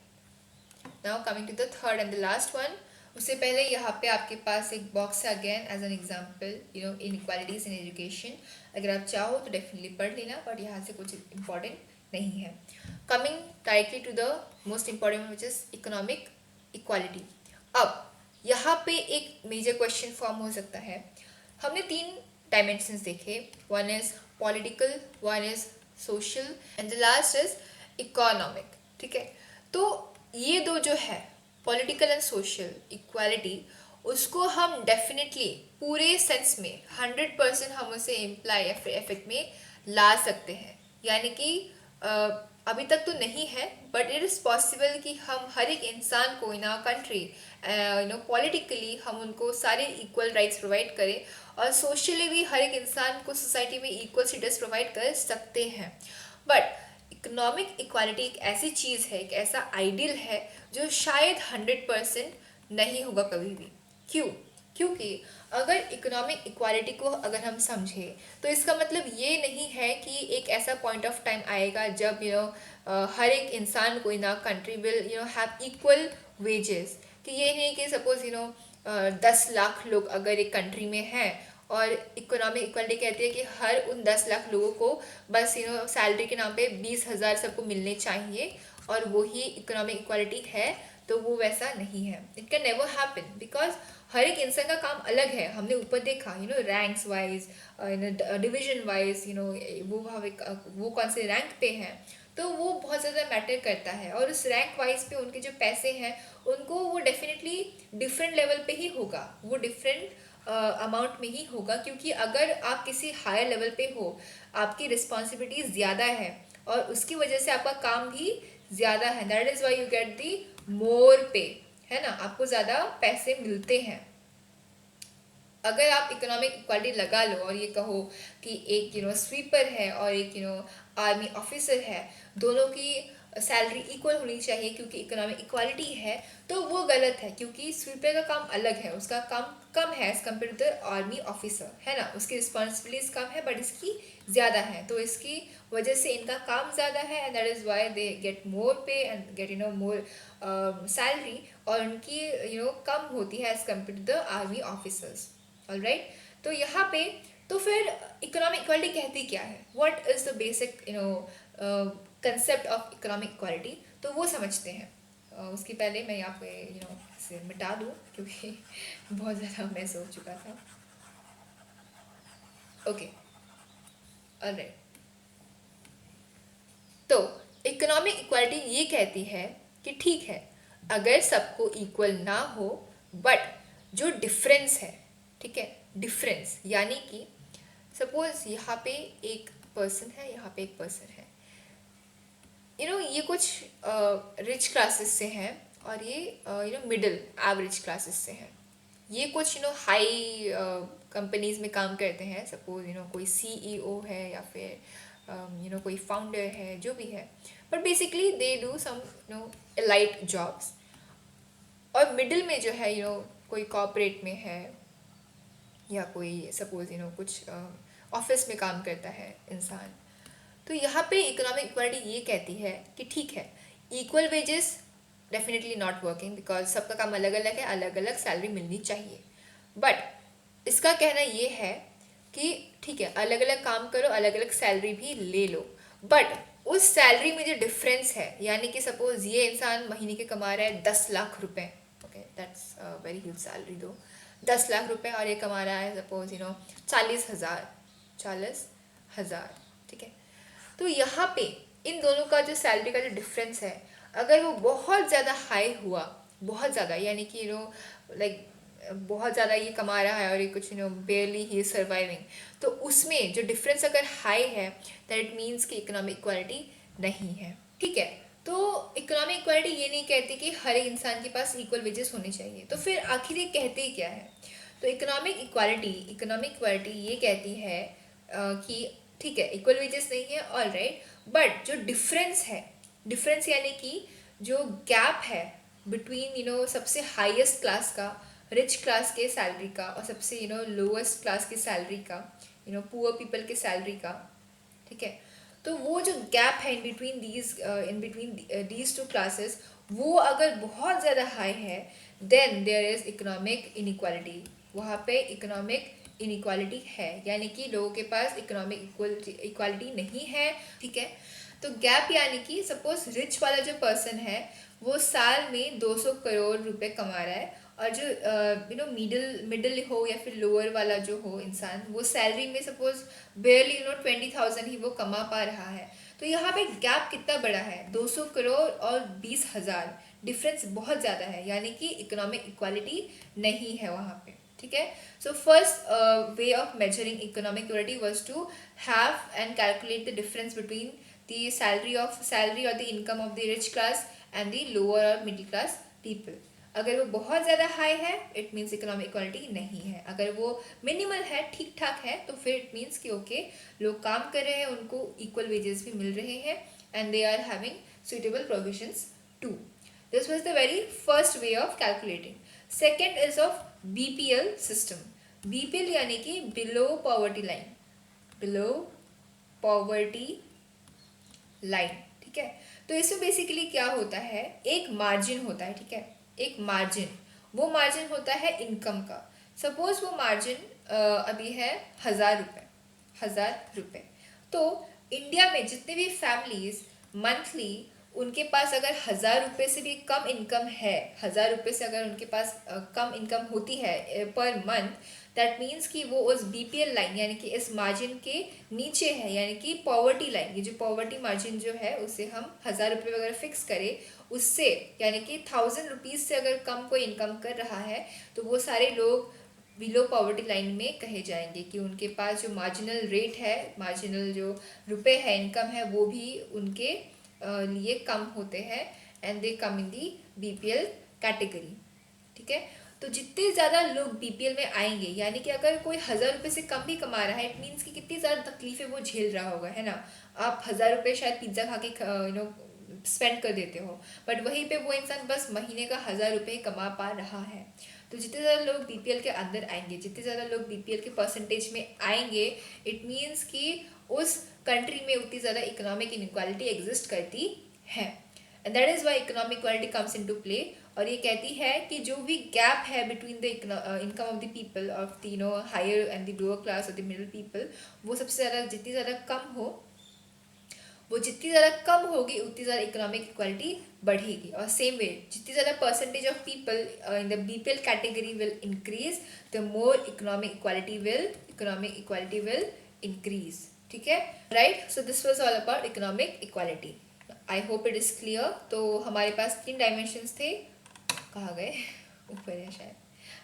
now coming to the third and the last one. उससे पहले यहाँ पे आपके पास एक बॉक्स है, again as an example inequalities in education. अगर आप चाहो तो डेफिनेटली पढ़ लेना, बट यहाँ से कुछ इंपॉर्टेंट नहीं है। Coming directly to the most important which is economic equality. अब यहाँ पे एक मेजर क्वेश्चन फॉर्म हो सकता है। हमने 3 डायमेंशंस देखे, one is political, one is social and the last is economic. ठीक है, तो ये दो जो है पॉलिटिकल एंड सोशल इक्वालिटी, उसको हम डेफिनेटली पूरे सेंस में 100% हम उसे इम्प्लाई या फिर इफेक्ट में ला सकते हैं। यानी कि अभी तक तो नहीं है, बट इट इज़ पॉसिबल कि हम हर एक इंसान को इन आवर कंट्री पॉलिटिकली हम उनको सारे इक्वल राइट्स प्रोवाइड करें, और सोशली भी हर एक इंसान को सोसाइटी में इक्वल स्टेटस प्रोवाइड कर सकते हैं। बट इकोनॉमिक इक्वालिटी एक ऐसी चीज़ है, एक ऐसा आइडियल है जो शायद 100% नहीं होगा कभी भी। क्यों? क्योंकि अगर इकोनॉमिक इक्वालिटी को अगर हम समझें तो इसका मतलब ये नहीं है कि एक ऐसा पॉइंट ऑफ टाइम आएगा जब हर एक इंसान को in our country will have equal wages. कि ये नहीं कि सपोज 10 लाख लोग अगर एक कंट्री में हैं और इकोनॉमिक इक्वालिटी कहती है कि हर उन 10 लाख लोगों को बस सैलरी के नाम पे 20,000 सबको मिलने चाहिए और वो ही इकोनॉमिक इक्वालिटी है, तो वो वैसा नहीं है। It can never happen, because हर एक इंसान का काम अलग है। हमने ऊपर देखा रैंक्स वाइज, डिवीजन वाइज, वो कौन से रैंक पे हैं, तो वो बहुत ज़्यादा मैटर करता है। और उस रैंक वाइज पे उनके जो पैसे हैं उनको वो डेफिनेटली डिफरेंट लेवल पे ही होगा, वो डिफरेंट अमाउंट में ही होगा। क्योंकि अगर आप किसी हायर लेवल पे हो, आपकी रिस्पॉन्सिबिलिटीज ज़्यादा है और उसकी वजह से आपका काम भी ज़्यादा है, that is why you get the more pay, है ना, आपको ज़्यादा पैसे मिलते हैं। अगर आप इकोनॉमिक इक्वालिटी लगा लो और ये कहो कि एक स्वीपर है और एक आर्मी ऑफिसर है, दोनों की सैलरी इक्वल होनी चाहिए क्योंकि इकोनॉमिक इक्वालिटी है, तो वो गलत है। क्योंकि स्वीपर का काम अलग है, उसका काम कम है as compare to the army officer, है ना, उसकी रिस्पॉन्सिबिलिटीज कम है बट इसकी ज़्यादा है, तो इसकी वजह से इनका काम ज़्यादा है and that is why they get more पे एंड गेट मोर सैलरी, और उनकी कम होती है as compare to the army officers. Alright, तो यहाँ पे तो फिर इकोनॉमिक इक्वालिटी कहती क्या है, what is the basic concept of economic equality, तो वो समझते हैं। उसके पहले मैं यहाँ पे इसे मिटा दूँ क्योंकि बहुत ज़्यादा मैस हो चुका था। ओके, ऑलराइट, तो इकोनॉमिक इक्वालिटी ये कहती है कि ठीक है, अगर सबको इक्वल ना हो, बट जो डिफरेंस है, ठीक है, डिफरेंस यानी कि सपोज यहाँ पे एक पर्सन है, यहाँ पे एक पर्सन है, ये कुछ रिच क्लासेस से हैं और ये मिडिल एवरेज क्लासेस से हैं। ये कुछ हाई कंपनीज में काम करते हैं, सपोज कोई सीईओ है या फिर कोई फाउंडर है, जो भी है, but basically they do some light jobs. और मिडिल में जो है कोई कॉर्पोरेट में है या कोई सपोज कुछ ऑफिस में काम करता है इंसान। तो यहाँ पे इकोनॉमिक इक्वालिटी ये कहती है कि ठीक है, equal wages definitely not working, because सबका काम अलग अलग है, अलग अलग सैलरी मिलनी चाहिए. बट इसका कहना ये है कि ठीक है, अलग अलग काम करो, अलग अलग सैलरी भी ले लो, बट उस सैलरी में जो डिफरेंस है, यानी कि सपोज ये इंसान महीने के कमा रहा है 10 लाख रुपए, okay that's very huge salary दो, 10 लाख रुपए, और ये कमा रहा है सपोज 40,000, 40,000, ठीक है. तो यहाँ पे इन दोनों का जो सैलरी का जो डिफरेंस है, अगर वो बहुत ज़्यादा हाई हुआ, बहुत ज़्यादा, यानी कि लाइक बहुत ज़्यादा ये कमा रहा है और ये कुछ बेयरली ही इज सर्वाइविंग, तो उसमें जो डिफरेंस अगर हाई है, दैट इट मीन्स कि इकोनॉमिक इक्वालिटी नहीं है. ठीक है, तो इकोनॉमिक इक्वालिटी ये नहीं कहती कि हर एक इंसान के पास इक्वल वेजेस होने चाहिए. तो फिर आखिर ये कहते ही क्या है? तो इकोनॉमिक इक्वालिटी ये कहती है कि ठीक है, इक्वल वेजेस नहीं है, ऑल राइट, बट जो डिफरेंस है, डिफरेंस यानी कि जो गैप है बिटवीन सबसे हाईएस्ट क्लास का, रिच क्लास के सैलरी का, और सबसे लोएस्ट क्लास की सैलरी का, पुअर पीपल के सैलरी का, ठीक है. तो वो जो गैप है in between these two classes, वो अगर बहुत ज़्यादा हाई है, then there is economic inequality. वहाँ पे इकोनॉमिक इनइक्वालिटी है, यानी कि लोगों के पास इकोनॉमिक इक्वालिटी नहीं है. ठीक है, तो गैप यानी कि सपोज रिच वाला जो पर्सन है, वो साल में 200 करोड़ रुपए कमा रहा है, और जो मिडिल हो या फिर लोअर वाला जो हो इंसान, वो सैलरी में सपोज बेयरली 20,000 ही वो कमा पा रहा है. तो यहाँ पे गैप कितना बड़ा है, 200 करोड़ और 20,000, डिफरेंस बहुत ज़्यादा है, यानी कि इकोनॉमिक इक्वालिटी नहीं है वहाँ पे. ठीक है, so first way of measuring economic equality was to have and calculate the difference between the salary or the income of the rich class and the lower or middle class people. अगर वो बहुत ज़्यादा high है, it means economic equality नहीं है. अगर वो minimal है, ठीक ठाक है, तो फिर इट मीन्स कि ओके, लोग काम कर रहे हैं, उनको इक्वल वेजेस भी मिल रहे हैं, and they are having suitable provisions too. This was the very first way of calculating. Second is of BPL system. BPL यानी कि below poverty line, below poverty line. ठीक है, तो इसमें बेसिकली क्या होता है, एक मार्जिन होता है. ठीक है, एक मार्जिन, वो मार्जिन होता है इनकम का. सपोज वो मार्जिन अभी है 1,000 रुपये. तो इंडिया में जितने भी फैमिलीज मंथली, उनके पास अगर 1,000 रुपये से भी कम इनकम है, 1,000 रुपये से अगर उनके पास कम इनकम होती है पर मंथ, दैट मीन्स कि वो उस BPL लाइन यानी कि इस मार्जिन के नीचे है, यानी कि पॉवर्टी लाइन. ये जो पॉवर्टी मार्जिन जो है, उसे हम 1,000 रुपये अगर फिक्स करें, उससे यानी कि 1,000 रुपीज़ से अगर कम कोई इनकम कर रहा है, तो वो सारे लोग बिलो पॉवर्टी लाइन में कहे जाएंगे, कि उनके पास जो मार्जिनल रेट है, मार्जिनल जो रुपए है, इनकम है, वो भी उनके लिए कम होते हैं, and they come in the BPL category. ठीक है, तो जितने ज़्यादा लोग BPL में आएंगे, यानी कि अगर कोई 1,000 रुपये से कम भी कमा रहा है, इट मीन्स कि कितनी ज़्यादा तकलीफ़ें वो झेल रहा होगा, है ना. आप 1,000 रुपये शायद पिज़्ज़ा खा के स्पेंड कर देते हो, बट वहीं पे वो इंसान बस महीने का 1,000 रुपये कमा पा रहा है. तो जितने ज़्यादा लोग BPL के अंदर आएंगे, जितने ज़्यादा लोग BPL के परसेंटेज में आएंगे, इट मीन्स कि उस कंट्री में उतनी ज़्यादा इकोनॉमिक इनइक्वालिटी एग्जिस्ट करती है, and that is why economic equality comes into play. और ये कहती है कि जो भी गैप है between the income of the people of the higher and the lower class और द मिडिल पीपल, वो सबसे ज़्यादा जितनी ज़्यादा कम हो, वो जितनी ज़्यादा कम होगी, उतनी ज़्यादा इकोनॉमिक इक्वालिटी बढ़ेगी. और सेम वे, जितनी ज़्यादा percentage of people in the BPL category will increase, the more economic equality will increase. ठीक है, right. So this was all about economic equality. I hope it is clear. तो हमारे पास 3 dimensions थे, कहाँ गए, ऊपर है शायद,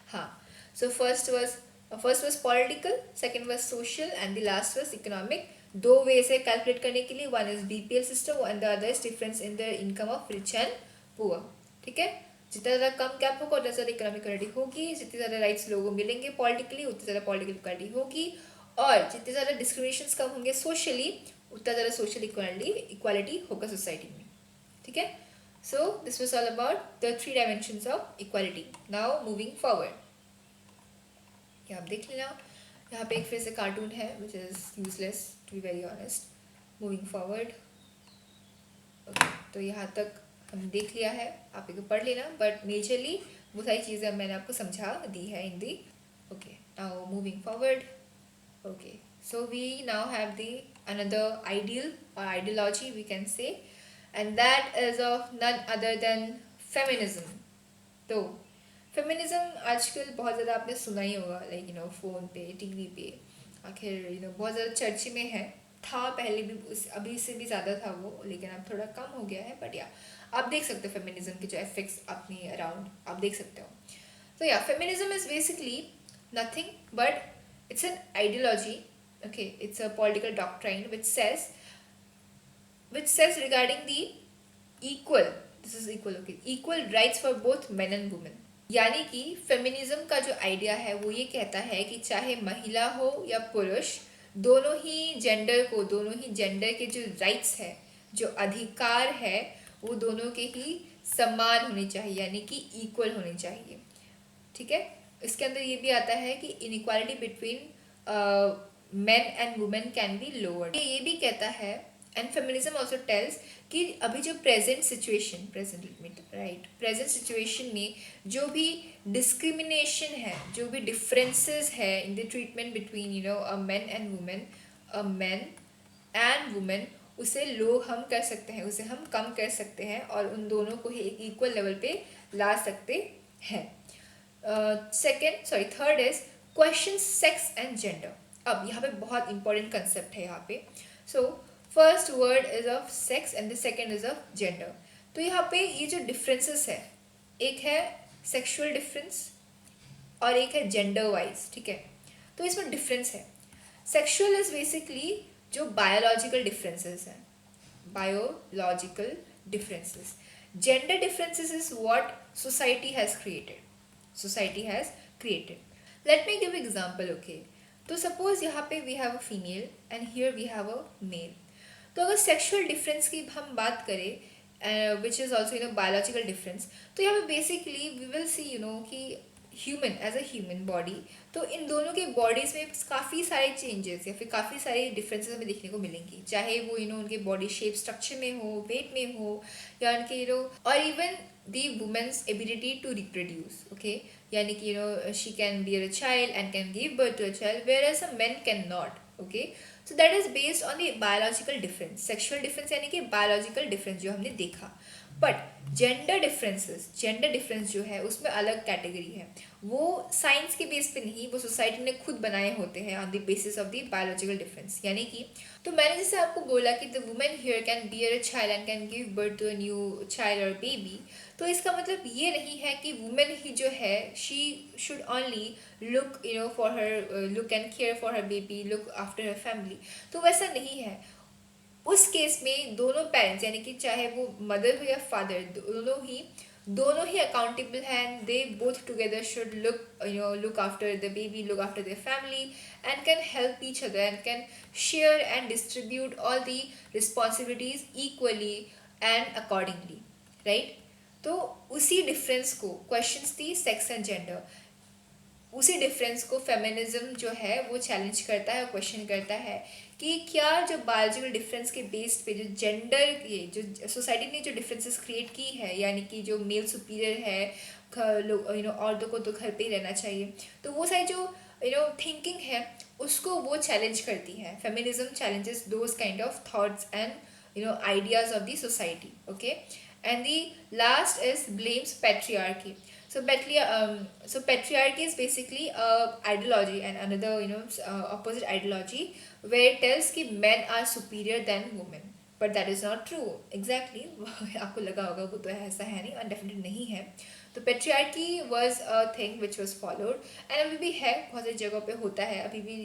हाँ. So first was political, second was social, and the last was economic. 2 ways है कैलकुलेट करने के लिए, one is BPL system and the other is difference in the income of rich and poor. ठीक है, जितना ज़्यादा कम गैप होगा, उतना ज़्यादा इकोनॉमिक इक्वालिटी होगी. जितने ज़्यादा राइट्स लोगों को मिलेंगे पॉलिटिकली, उतनी ज़्यादा पॉलिटिकल इक्वालिटी होगी. और जितने ज़्यादा डिस्क्रिमिनेशंस कम होंगे सोशली, उतना ज़्यादा सोशल इक्वालिटी होगा सोसाइटी में. ठीक है, so this was all about the 3 dimensions of equality. Now moving forward, ये आप देख लेना, यहाँ पे एक फिर से कार्टून है which is useless to be very honest. Moving forward, okay, तो यहाँ तक हमने देख लिया है, आप एक पढ़ लेना, बट मेजरली वो सारी चीज़ें मैंने आपको समझा दी है in the. Okay, now moving forward. Okay, so we now have the another ideal or ideology we can say, and that is of none other than feminism. तो फेमिनिज्म आजकल बहुत ज़्यादा आपने सुना ही होगा, लाइक फ़ोन पे, टीवी पे, आखिर बहुत ज़्यादा चर्च में है. था पहले भी, उस अभी से भी ज़्यादा था वो, लेकिन अब थोड़ा कम हो गया है, बट या आप देख सकते हो फेमिनिज्म के जो इफेक्ट्स अपनी अराउंड आप देख सकते हो. So yeah, feminism is basically nothing but it's an ideology. Okay, it's a political doctrine which says regarding the equal, this is equal, okay, equal rights for both men and women. यानी कि feminism का जो idea है वो ये कहता है कि चाहे महिला हो या पुरुष, दोनों ही जेंडर को, दोनों ही जेंडर के जो राइट्स है, जो अधिकार है, वो दोनों के ही समान होने चाहिए, यानी कि इक्वल होने चाहिए. ठीक है. इसके अंदर ये भी आता है कि inequality between main and women can be lowered. ये भी कहता है, एंड फेमिनिज्म ऑल्सो टेल्स कि अभी जो प्रेजेंट सिचुएशन में जो भी डिस्क्रिमिनेशन है, जो भी डिफरेंसेस है in the treatment between a man and women, a man and women, उसे लो हम कर सकते हैं, उसे हम कम कर सकते हैं और उन दोनों को ही एक इक्वल लेवल पे ला सकते हैं. Third is question sex and gender. अब यहाँ पे बहुत इंपॉर्टेंट कंसेप्ट है यहाँ पे. So first word is of sex and the second is of gender. तो यहाँ पे ये जो डिफरेंसेस है, एक है सेक्सुअल डिफरेंस और एक है जेंडर वाइज. ठीक है. तो इसमें डिफरेंस है. सेक्सुअल इज बेसिकली जो बायोलॉजिकल डिफरेंसेस हैं, biological differences. Gender differences is what society has created. Let me give example, okay? तो suppose यहाँ पे we have a female and here we have a male. तो अगर sexual difference की हम बात करें, which is also biological difference, तो यहाँ पे basically we will see कि human as a human body, तो इन दोनों के बॉडीज़ में काफ़ी सारे चेंजेस या फिर काफ़ी सारे डिफरेंसेस हमें देखने को मिलेंगी, चाहे वो उनके बॉडी शेप स्ट्रक्चर में हो, वेट में हो, या उनके और even the women's ability to reproduce. Okay, यानी कि she can bear a child and can give birth to a child, whereas a man cannot. Okay, so that is based on the biological difference. Sexual difference यानी कि biological difference जो हमने देखा. But gender difference जो है उसमें अलग category है. वो साइंस के बेस पे नहीं, वो सोसाइटी ने खुद बनाए होते हैं on the basis of the biological difference. यानी कि तो मैंने जैसे आपको बोला कि the women here can bear a child and can give birth to a new child और बेबी. तो इसका मतलब ये नहीं है कि वुमेन ही जो है she should only look for her, look and care for her baby, look after her family. तो वैसा नहीं है. उस केस में दोनों पेरेंट्स, यानी कि चाहे वो मदर हो या फादर, दोनों ही अकाउंटेबल हैं. They both together should look after the baby, look after their family, and can help each other and can share and distribute all the responsibilities equally and accordingly. Right. तो उसी difference को questions थी sex and gender, उसी difference को feminism जो है वो challenge करता है और क्वेश्चन करता है कि क्या जो बायोलॉजिकल डिफरेंस के बेस्ड पे जो जेंडर के जो सोसाइटी ने जो डिफरेंसेस क्रिएट की है, यानी कि जो मेल सुपीरियर है, औरतों को तो घर पे ही रहना चाहिए, तो वो सारी जो थिंकिंग है उसको वो चैलेंज करती है. Feminism challenges those kind of thoughts and ideas of the society. Okay, and the last is blames patriarchy. So patriarchy is basically a ideology and another opposite ideology where it tells कि men are superior than women, but that is not true exactly. आपको लगा होगा वो तो ऐसा है नहीं, और definitely नहीं है. तो patriarchy was a thing which was followed and अभी भी है, बहुत सारी जगहों पे होता है अभी भी.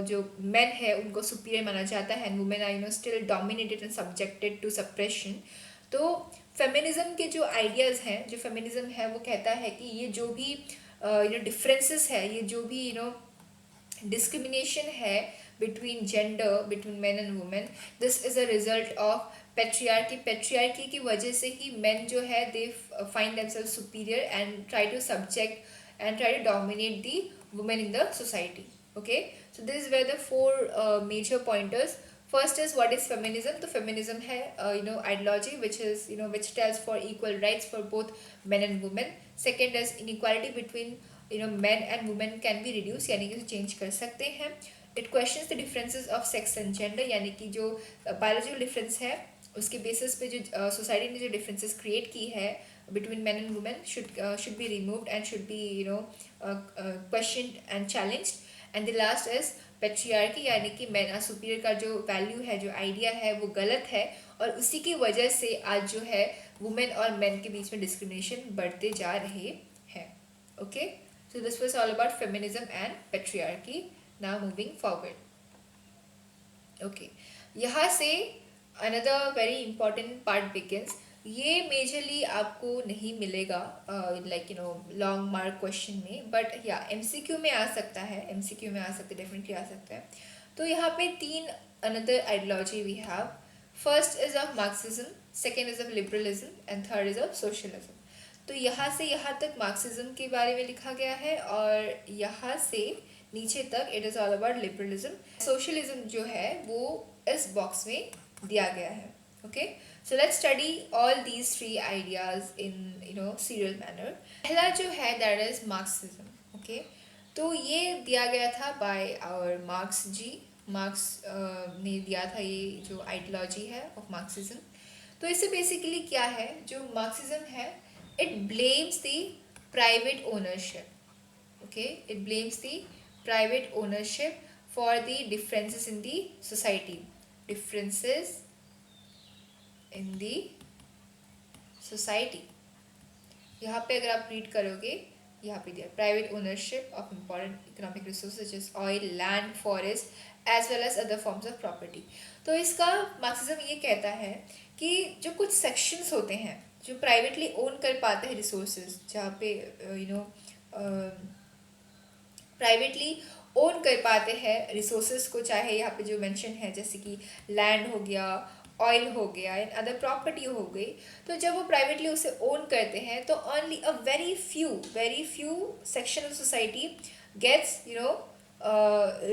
जो men है उनको superior माना जाता है and women are still dominated and subjected to suppression. तो फेमिनिज्म के जो आइडियाज़ हैं, जो फेमिनिज्म है वो कहता है कि ये जो भी डिफरेंसेस है, ये जो भी डिस्क्रिमिनेशन है between gender, between man and women, this is a result of patriarchy की वजह से ही मेन जो है they find themselves superior and try to subject and try to dominate the women in the society. Okay, so this is where the four major pointers first is what is feminism. तो feminism है ideology which tells for equal rights for both men and women. Second is inequality between men and women can be reduced, यानी कि change कर सकते हैं. It questions the differences of sex and gender, यानी कि जो biological difference है उसके बेसिस पे जो सोसाइटी ने जो डिफरेंसेस क्रिएट की है between men and women should be removed and should be questioned and challenged. And the last is patriarchy, यानी कि मैन आर सुपीरियर का जो वैल्यू है, जो आइडिया है, वो गलत है और उसी की वजह से आज जो है वुमेन और मेन के बीच में डिस्क्रिमिनेशन बढ़ते जा रहे हैं. Okay, so this was all about feminism and patriarchy. Now moving forward. Okay, यहाँ से another very important part begins. ये मेजरली आपको नहीं मिलेगा लॉन्ग मार्क क्वेश्चन में, बट या एमसीक्यू में आ सकता है, एमसीक्यू में आ सकता है, डेफिनेटली आ सकता है. तो यहाँ पे तीन another ideology we have. First is of Marxism, second is of liberalism and third is of socialism. तो यहाँ से यहाँ तक मार्क्सिज्म के बारे में लिखा गया है और यहाँ से नीचे तक it is all about liberalism. Socialism जो है वो इस बॉक्स में दिया गया है. Okay, so let's study all these three ideas in serial manner. पहला जो है दैट इज मार्क्सिज्म. ओके, तो ये दिया गया था by our Marx ji. Marx ने दिया था ये जो आइडियोलॉजी है ऑफ मार्क्सिज्म. तो इससे बेसिकली क्या है, जो मार्क्सिज्म है, it blames the private ownership. Okay, it blames the private ownership for the differences in the society. Differences in the society. यहाँ पे अगर आप रीड करोगे, यहाँ पे दिया private ownership of important economic resources जैसे oil, land, forest as well as other forms of property. तो इसका मार्क्सिज्म ये कहता है कि जो कुछ सेक्शंस होते हैं जो प्राइवेटली ओन कर पाते हैं रिसोर्सेज, जहाँ पे प्राइवेटली ओन कर पाते हैं रिसोर्सेज को, चाहे यहाँ पे जो मेंशन है जैसे कि लैंड हो गया, ऑयल हो गया एंड अदर प्रॉपर्टी हो गई. तो जब वो प्राइवेटली उसे ओन करते हैं तो only a very few section of society gets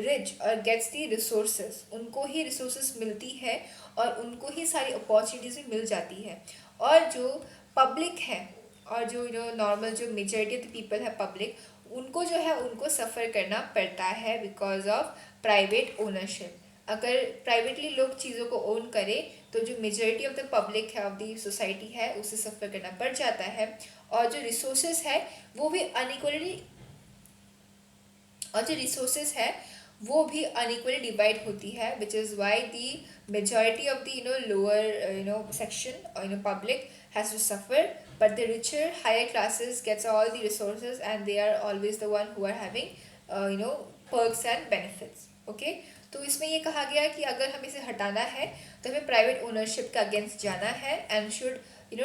rich और गेट्स दी रिसोर्सेज. उनको ही रिसोर्सेज मिलती है और उनको ही सारी अपॉर्चुनिटीज भी मिल जाती है. और जो पब्लिक है और जो नॉर्मल जो मेजॉरिटी ऑफ द पीपल है पब्लिक, उनको जो है उनको सफ़र करना पड़ता है बिकॉज ऑफ प्राइवेट ओनरशिप. अगर प्राइवेटली लोग चीज़ों को ओन करें तो जो मेजॉरिटी ऑफ द पब्लिक है, ऑफ द सोसाइटी है, उसे सफ़र करना पड़ जाता है. और जो रिसोर्सेज है वो भी अनइक्वली अनइक्वली डिवाइड होती है, which is why the majority of the lower section or public has to suffer, but the richer higher classes gets all the resources and they are always the one who are having perks and benefits. Okay, तो इसमें ये कहा गया कि अगर हमें इसे हटाना है तो हमें प्राइवेट ओनरशिप के अगेंस्ट जाना है and should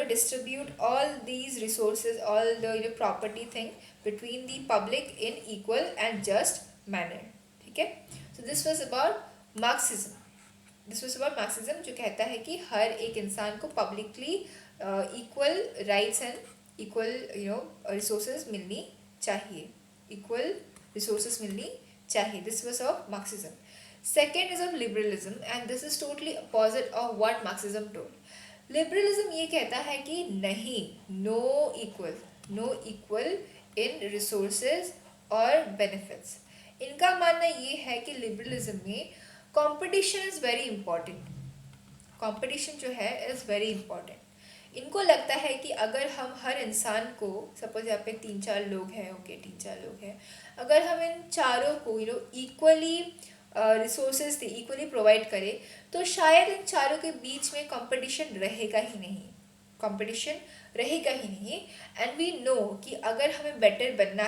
distribute all these resources, all the property thing between the public in equal and just manner. ठीक है, so this was about Marxism. This was about Marxism, जो कहता है कि हर एक इंसान को publicly equal rights and equal resources मिलनी चाहिए, इक्वल रिसोर्सेज मिलनी चाहिए. This was of Marxism. Second is of liberalism and this is totally opposite of what Marxism told. Liberalism ये कहता है कि नहीं, नो इक्वल इन रिसोर्सेज और बेनिफिट्स. इनका मानना ये है कि लिबरलिज्म में competition is very important. Competition जो है इज़ वेरी इम्पॉर्टेंट. इनको लगता है कि अगर हम हर इंसान को, सपोज यहाँ पे 3-4 लोग हैं, ओके 3-4 लोग हैं, अगर हम इन चारों को इक्वली रिसोर्सेज दे, इक्वली प्रोवाइड करें, तो शायद इन चारों के बीच में कंपटीशन रहेगा ही नहीं. एंड वी नो कि अगर हमें बेटर बनना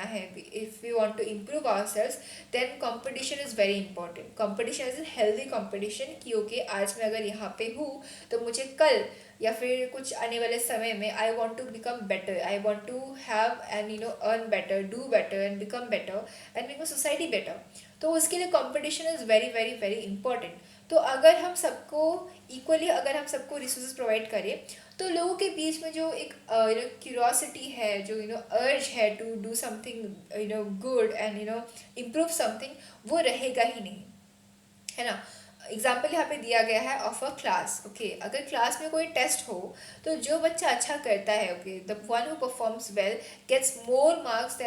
है, if we want to improve ourselves, then competition is very important. Competition is a healthy competition कि ओके आज मैं अगर यहाँ पे हूँ तो मुझे कल या फिर कुछ आने वाले समय में I want to become better, I want to have and earn better, do better and become better and make society better. तो उसके लिए competition is very very very important. तो अगर हम सबको इक्वली रिसोर्सेज प्रोवाइड करें तो लोगों के बीच में जो एक क्यूरियोसिटी है, जो अर्ज है to do something good and improve something, वो रहेगा ही नहीं. है ना। एग्जाम्पल यहाँ पे दिया गया है ऑफ अ क्लास। ओके, अगर क्लास में कोई टेस्ट हो तो जो बच्चा अच्छा करता है, okay, the one who performs well gets more marks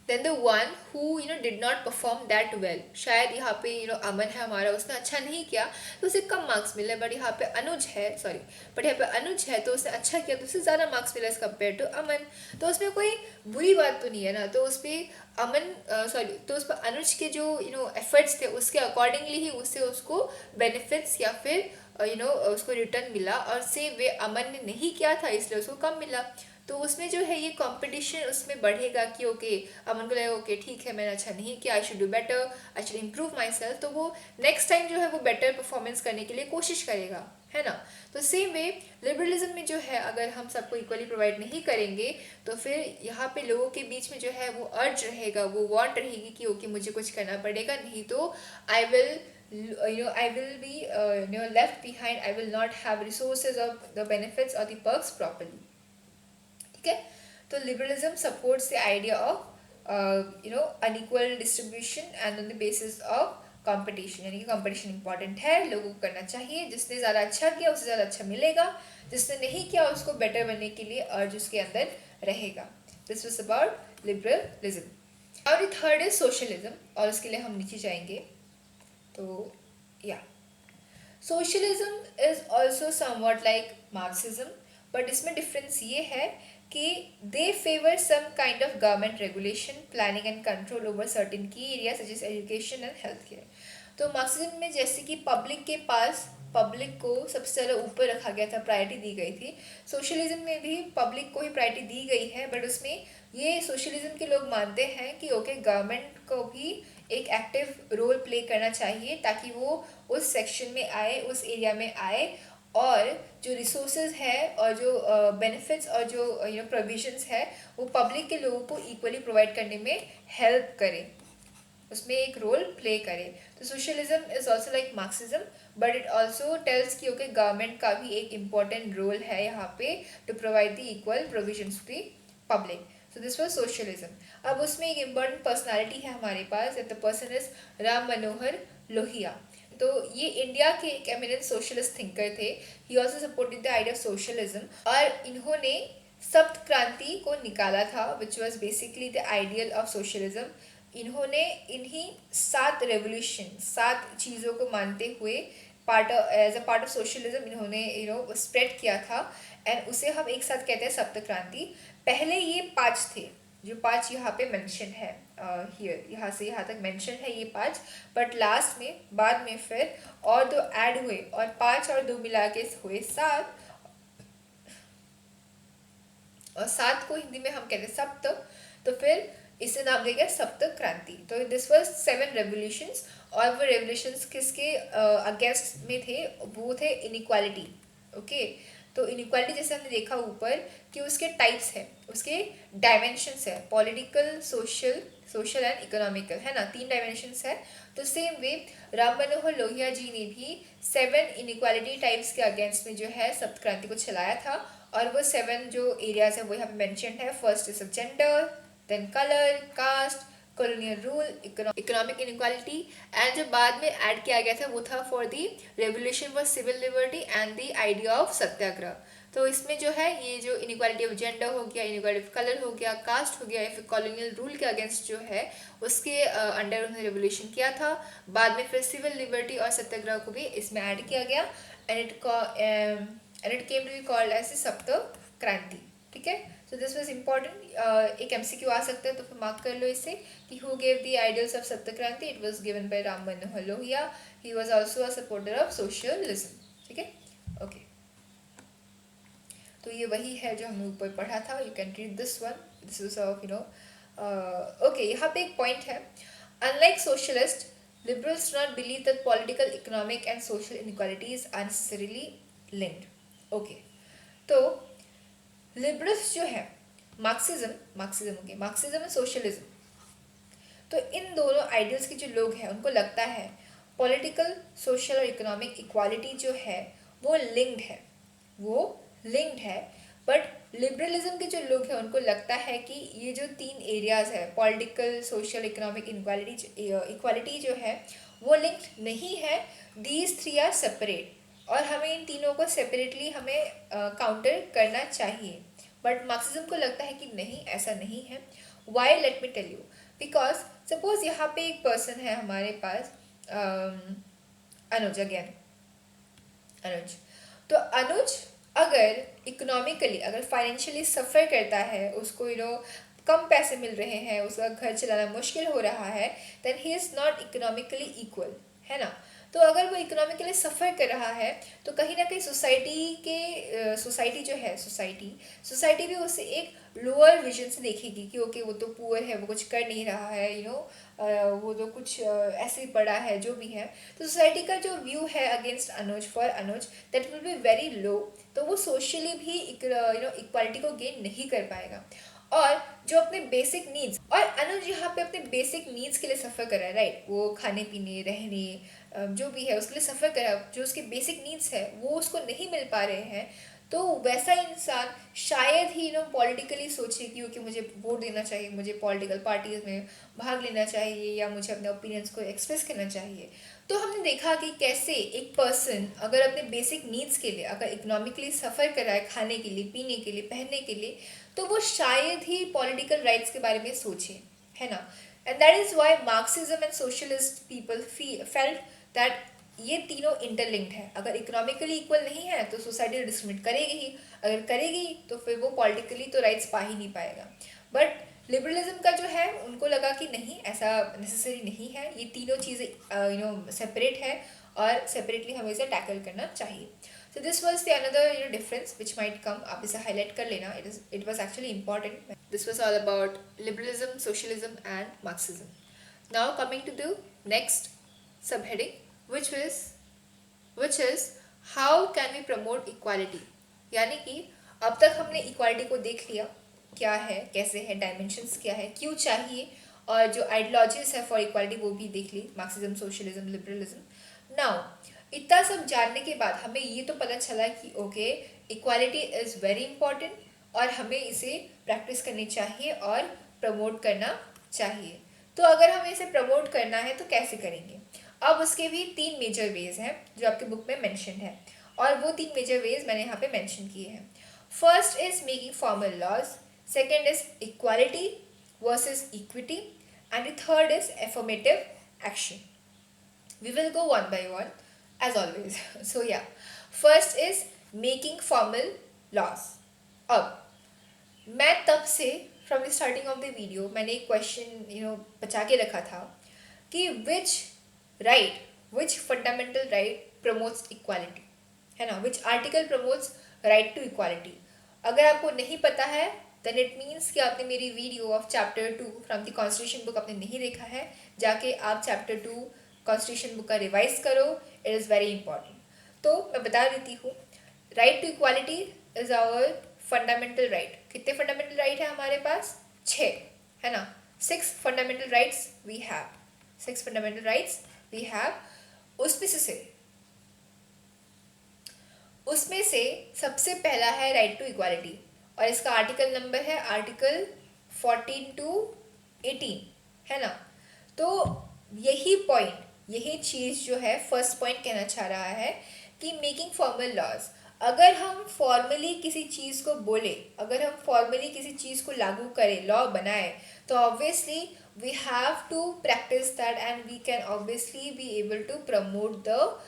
than the one who did not perform that well. शायद यहाँ पे अमन है हमारा, उसने अच्छा नहीं किया तो उसे कम मार्क्स मिले, बट यहाँ पे अनुज है, सॉरी, बट यहाँ पे अनुज है तो उसने अच्छा किया तो उसे ज़्यादा मार्क्स मिले एज कम्पेयर टू अमन। तो उसमें कोई बुरी बात तो नहीं है ना। तो उस पर अमन, सॉरी, तो उस पर अनुज के जो एफर्ट्स थे उसके अकॉर्डिंगली ही उससे उसको बेनिफिट्स या फिर उसको रिटर्न मिला, और सेम वे अमन ने नहीं किया था इसलिए उसको कम मिला। तो उसमें जो है ये कंपटीशन उसमें बढ़ेगा कि ओके, अमन को लगेगा ओके ठीक है मैंने अच्छा नहीं किया, I should do better, I should improve my self, तो वो नेक्स्ट टाइम जो है वो बेटर परफॉर्मेंस करने के लिए कोशिश करेगा, है ना। तो सेम वे लिबरलिज्म में जो है अगर हम सबको इक्वली प्रोवाइड नहीं करेंगे तो फिर यहाँ पे लोगों के बीच में जो है वो अर्ज रहेगा, वो वांट रहेगी कि ओके मुझे कुछ करना पड़ेगा, नहीं तो I will I will be left behind, I will not have resources or the benefits or the perks properly. ठीक है। तो liberalism supports the idea of unequal distribution and on the basis of competition, यानी कि competition important है, लोगों को करना चाहिए, जिसने ज़्यादा अच्छा किया उसे ज़्यादा अच्छा मिलेगा, जिसने नहीं किया उसको बेटर बनने के लिए अर्ज उसके अंदर रहेगा। This was about liberalism. और थर्ड इज सोशलिज्म, और उसके लिए हम नीचे जाएंगे। तो या socialism is also somewhat like Marxism, but इसमें डिफरेंस ये है कि they favour some kind of government regulation, planning and control over certain key areas such as education and health care. तो मार्क्सिज्म में जैसे कि पब्लिक के पास, पब्लिक को सबसे ज़्यादा ऊपर रखा गया था, प्रायोरिटी दी गई थी। सोशलिज्म में भी पब्लिक को ही प्रायोरिटी दी गई है, बट उसमें ये सोशलिज्म के लोग मानते हैं कि ओके गवर्नमेंट को भी एक एक्टिव रोल प्ले करना चाहिए ताकि वो उस सेक्शन में आए, उस एरिया में आए, और जो रिसोर्सेज है और जो बेनिफिट्स और जो प्रोविजंस है वो पब्लिक के लोगों को इक्वली प्रोवाइड करने में हेल्प करे, उसमें एक रोल प्ले करे। तो socialism is also like Marxism, but it also tells कि ओके गवर्नमेंट का भी एक इम्पॉर्टेंट रोल है यहाँ पे to provide the equal provisions to the public. So this was socialism. अब उसमें एक इम्पॉर्टेंट पर्सनालिटी है हमारे पास, the person is Ram Manohar Lohia. तो ये इंडिया के एक एमिनेंट सोशलिस्ट थिंकर थे। He also supported the idea of socialism, और इन्होंने सप्त क्रांति को निकाला था which was basically the ideal of socialism. इन्होंने इन्हीं 7 रेवोल्यूशन, 7 चीज़ों को मानते हुए as a part of socialism इन्होंने स्प्रेड किया था, एंड उसे हम एक साथ कहते हैं सप्त क्रांति। पहले ये 5 थे, जो 5 यहाँ पे मेंशन है, हियर यहाँ से यहाँ तक मेंशन है ये 5, बट लास्ट में बाद में फिर और 2 ऐड हुए और 5 और 2 मिला के हुए 7, और 7 को हिंदी में हम कहते हैं सप्त, तो फिर इसे नाम दिया गया सप्त क्रांति। तो दिस वाज 7 रेवोल्यूशंस, और वो रेवोल्यूशंस किसके अगेंस्ट में थे, वो थे इनइक्वालिटी। ओके, तो इनइक्वालिटी जैसे हमने देखा ऊपर कि उसके टाइप्स हैं, उसके डायमेंशंस है, पॉलिटिकल, सोशल एंड इकोनॉमिकल, है ना, 3 डायमेंशंस है। तो सेम वे राम मनोहर लोहिया जी ने भी 7 इनइक्वालिटी टाइप्स के अगेंस्ट में जो है सप्त क्रांति को चलाया था, और वो 7 जो एरियाज है वो यहाँ पे मेंशन्ड है। First is gender, then colour, caste, colonial rule, economic inequality, and जो बाद में ऐड किया गया था वो था for the revolution for civil liberty and the idea of satyagraha. तो इसमें जो है ये जो इनइक्वालिटी ऑफ जेंडर हो गया, इनइक्वालिटी ऑफ कलर हो गया, कास्ट हो गया, या फिर कॉलोनियल रूल के अगेंस्ट जो है उसके अंडर उन्होंने रेवोल्यूशन किया था। बाद में फिर सिविल लिबर्टी और सत्याग्रह को भी इसमें ऐड किया गया, and it came to be called as Sapt Kranti. ठीक है, सो दिस वाज इम्पॉर्टेंट। एक MCQ आ सकता है तो फिर मार्क कर लो इसे कि who gave the ideals of Sapt Kranti. It was given by Ram Manohar Lohia. He was also a supporter of socialism. ठीक है, ओके, तो ये वही है जो हमने ऊपर पढ़ा था। You can read this one, this is of okay. यहाँ पे एक पॉइंट है, unlike socialist, liberals do not believe that political, economic and social inequalities are necessarily linked. Okay, तो लिबरल्स जो है मार्क्सिज्म एंड सोशलिज्म, तो इन दोनों आइडियल्स के जो लोग हैं उनको लगता है पॉलिटिकल, सोशल और इकोनॉमिक इक्वालिटी जो है वो लिंक्ड है, बट लिबरलिज्म के जो लोग हैं उनको लगता है कि ये जो 3 एरियाज है, पॉलिटिकल, सोशल, इकोनॉमिक इक्वालिटी जो है वो लिंक्ड नहीं है, दीज थ्री आर सेपरेट और हमें इन तीनों को सेपरेटली हमें काउंटर करना चाहिए। बट मार्क्सिज्म को लगता है कि नहीं, ऐसा नहीं है। Why, let me tell you. Because suppose यहाँ पे एक पर्सन है हमारे पास, अनुज, अगेन अनुज। तो अनुज अगर इकोनॉमिकली, अगर फाइनेंशियली सफ़र करता है, उसको कम पैसे मिल रहे हैं, उसका घर चलाना मुश्किल हो रहा है, then he is not economically equal, है ना। तो अगर वो इकोनॉमिकली सफ़र कर रहा है तो कहीं ना कहीं सोसाइटी जो है, सोसाइटी भी उसे एक लोअर विजन से देखेगी कि ओके वो तो पुअर है, वो कुछ कर नहीं रहा है, वो तो कुछ ऐसे ही पड़ा है, जो भी है। तो सोसाइटी का जो व्यू है against Anuj, for Anuj, that will be very low. तो वो सोशली भी इक्वालिटी को गेन नहीं कर पाएगा। और जो अपने बेसिक नीड्स, और अनुज यहाँ पे अपने बेसिक नीड्स के लिए सफ़र कर रहा है, राइट। वो खाने पीने, रहने, जो भी है उसके लिए सफ़र कर रहा है, जो उसके बेसिक नीड्स है वो उसको नहीं मिल पा रहे हैं। तो वैसा इंसान शायद ही पॉलिटिकली सोचे कि ओके मुझे वोट देना चाहिए, मुझे पॉलिटिकल पार्टीज में भाग लेना चाहिए, या मुझे अपने ओपिनियंस को एक्सप्रेस करना चाहिए। तो हमने देखा कि कैसे एक पर्सन अगर अपने बेसिक नीड्स के लिए, अगर इकोनॉमिकली सफ़र कर रहा है, खाने के लिए, पीने के लिए, पहनने के लिए, तो वो शायद ही पॉलिटिकल राइट्स के बारे में सोचे, है ना। And that is Y Marxism and socialist people felt that ये तीनों इंटरलिंक्ड है। अगर इकोनॉमिकली इक्वल नहीं है तो सोसाइटी डिस्क्रिमिनेट करेगी ही, अगर करेगी तो फिर वो पॉलिटिकली तो राइट्स पा ही नहीं पाएगा। बट लिबरलिज्म का जो है, उनको लगा कि नहीं, ऐसा नेसेसरी नहीं है, ये तीनों चीज़ें सेपरेट है और सेपरेटली हमें इसे टैकल करना चाहिए। So this was the another difference which might come, आप इसे हाईलाइट कर लेना, it was actually important. This was all about liberalism, socialism and Marxism. Now coming to the next subheading, which is how can we promote equality। यानी कि अब तक हमने equality को देख लिया, क्या है, कैसे है, डायमेंशंस क्या है, क्यों चाहिए, और जो आइडियोलॉजीज है फॉर इक्वालिटी वो भी देख ली, मार्क्सिज्म, सोशलिज्म, लिबरलिज्म। नाउ इतना सब जानने के बाद हमें ये तो पता चला कि okay equality is very important और हमें इसे प्रैक्टिस करनी चाहिए और प्रमोट करना चाहिए। तो अगर हमें इसे प्रमोट करना है तो कैसे करेंगे? अब उसके भी 3 मेजर वेज हैं जो आपके बुक में मेंशन है, और वो 3 मेजर वेज मैंने यहाँ पे मेंशन किए हैं। First is making formal laws, second is equality versus equity, and the third is affirmative action. We will go one by one as always. So yeah, first is making formal laws. अब मैं तब से from the starting of the video मैंने एक question बचा के रखा था कि which fundamental right promotes equality, है ना, which article promotes right to equality. अगर आपको नहीं पता है देन इट मीन्स कि आपने मेरी video of chapter 2 from the constitution book आपने नहीं देखा है। जाके आप चैप्टर 2 कॉन्स्टिट्यूशन बुक का रिवाइज करो, इट इज़ वेरी इंपॉर्टेंट। तो मैं बता देती हूँ, right to equality is our fundamental right. कितने फंडामेंटल राइट है हमारे पास? 6, है ना। 6 fundamental rights we have, 6 fundamental rights we have. उसमें से सबसे पहला है राइट टू इक्वालिटी, और इसका आर्टिकल नंबर है आर्टिकल 14 to 18, है ना। तो यही चीज़ जो है फर्स्ट पॉइंट कहना चाह रहा है कि मेकिंग फॉर्मल लॉज। अगर हम फॉर्मली किसी चीज़ को बोले, अगर हम फॉर्मली किसी चीज़ को लागू करें, लॉ बनाए, तो obviously we have to practice that and we can obviously be able to promote the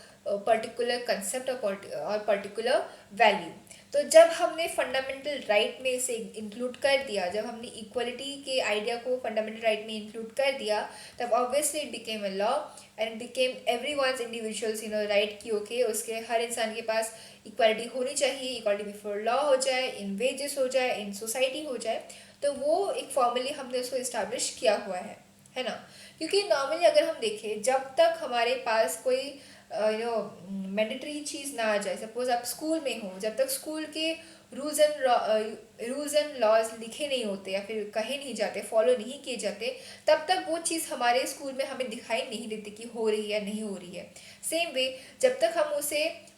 particular concept और पर्टिकुलर वैल्यू। तो जब हमने फंडामेंटल राइट में इसे इंक्लूड कर दिया, जब हमने इक्वलिटी के आइडिया को फंडामेंटल राइट में इंक्लूड कर दिया, तब obviously it became a law and it became everyone's individuals right कि ओके उसके हर इंसान के पास इक्वालिटी होनी चाहिए, इक्वालिटी बिफोर लॉ हो जाए, इन वेजेस हो जाए, इन सोसाइटी हो जाए। तो वो एक फॉर्मली हमने उसको इस्टेब्लिश किया हुआ है ना। क्योंकि नॉर्मली अगर हम देखें, जब तक हमारे पास कोई मैंडेटरी चीज़ ना आ जाए, सपोज आप स्कूल में हो, जब तक स्कूल के रूल्स एंड लॉज लिखे नहीं होते या फिर कहे नहीं जाते, फॉलो नहीं किए जाते, तब तक वो चीज़ हमारे स्कूल में हमें दिखाई नहीं देती कि हो रही है या नहीं हो रही है। सेम वे, जब तक हम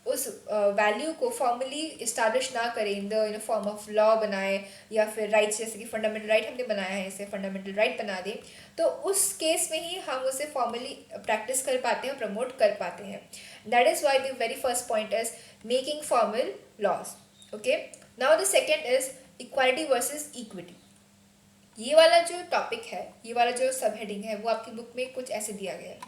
उस वैल्यू को फॉर्मली इस्टेब्लिश ना करें in the form of law बनाए या फिर राइट्स, जैसे कि फंडामेंटल राइट हमने बनाया है, इसे फंडामेंटल राइट बना दें, तो उस केस में ही हम उसे फॉर्मली प्रैक्टिस कर पाते हैं, प्रमोट कर पाते हैं। That is why the very first point is making formal laws. Okay, now the second is equality versus equity. ये वाला जो टॉपिक है, ये वाला जो सब हेडिंग है, वो आपकी बुक में कुछ ऐसे दिया गया है,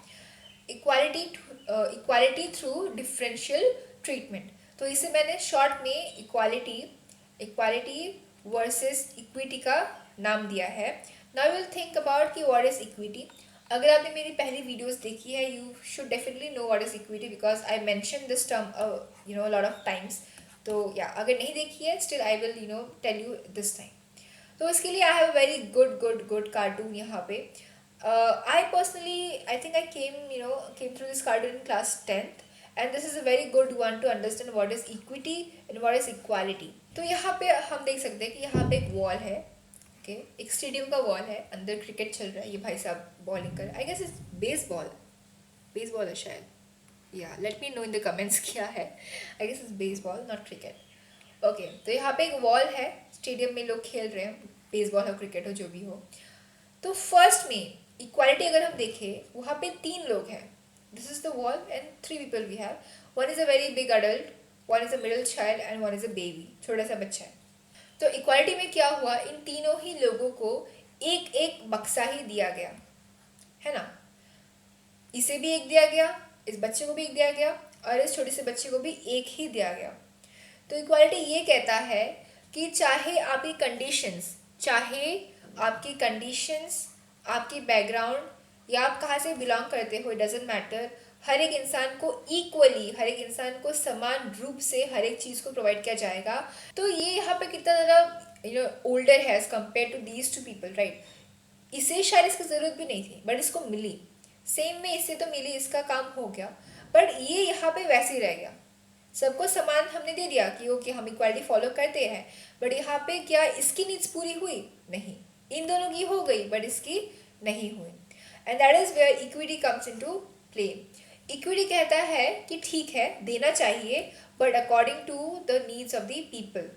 इक्वालिटी थ्रू डिफरेंशियल ट्रीटमेंट। तो इसे मैंने शॉर्ट में इक्वालिटी वर्सेस इक्विटी का नाम दिया है। नाउ विल थिंक अबाउट कि व्हाट इज इक्विटी। अगर आपने मेरी पहली वीडियोस देखी है, you should definitely know what is equity because I mention this term lot of times. तो या अगर नहीं देखी है, still I will tell you this time. तो इसके लिए I have a very good cartoon यहाँ पे। I personally, I think I came through this cartoon in class 10th, and this is a very good one to understand what is equity and what is equality. तो यहाँ पे हम देख सकते हैं कि यहाँ पे एक वॉल है, ओके, एक स्टेडियम का वॉल है, अंदर क्रिकेट चल रहा है, ये भाई साहब बॉलिंग कर रहे हैं, आई गेस इट्स बेसबॉल है शायद, या let me know in the comments क्या है, I guess it's baseball not cricket. Okay, तो यहाँ पे एक वॉल है, स्टेडियम में लोग खेल रहे हैं, बेसबॉल हो क्रिकेट हो जो भी हो। तो फर्स्ट में इक्वालिटी अगर हम देखें, वहाँ पे 3 लोग हैं, this is the wall and 3 people we have, one is a very big adult, one is a middle child and one is a baby, छोटा सा बच्चा है। तो इक्वालिटी में क्या हुआ, इन तीनों ही लोगों को एक एक बक्सा ही दिया गया है ना, इसे भी एक दिया गया, इस बच्चे को भी एक दिया गया और इस छोटे से बच्चे को भी एक ही दिया गया। तो इक्वालिटी ये कहता है कि चाहे आपकी कंडीशंस, आपकी बैकग्राउंड या आप कहाँ से बिलोंग करते हो, इट डजेंट मैटर, हर एक इंसान को इक्वली, हर एक इंसान को समान रूप से हर एक चीज़ को प्रोवाइड किया जाएगा। तो ये यहाँ पे कितना ज़्यादा ओल्डर है as compare to these two people, right. इसे शायद इसकी ज़रूरत भी नहीं थी बट इसको मिली, सेम में इससे तो मिली, इसका काम हो गया, बट ये यहाँ पे वैसे ही रह गया, सबको समान हमने दे दिया कि ओके हम इक्वालिटी फॉलो करते हैं, बट यहाँ पे क्या इसकी नीड्स पूरी हुई? नहीं, इन दोनों की हो गई बट इसकी नहीं हुई, and that is where equity comes into play. Equity कहता है कि ठीक है देना चाहिए but according to the needs of the people,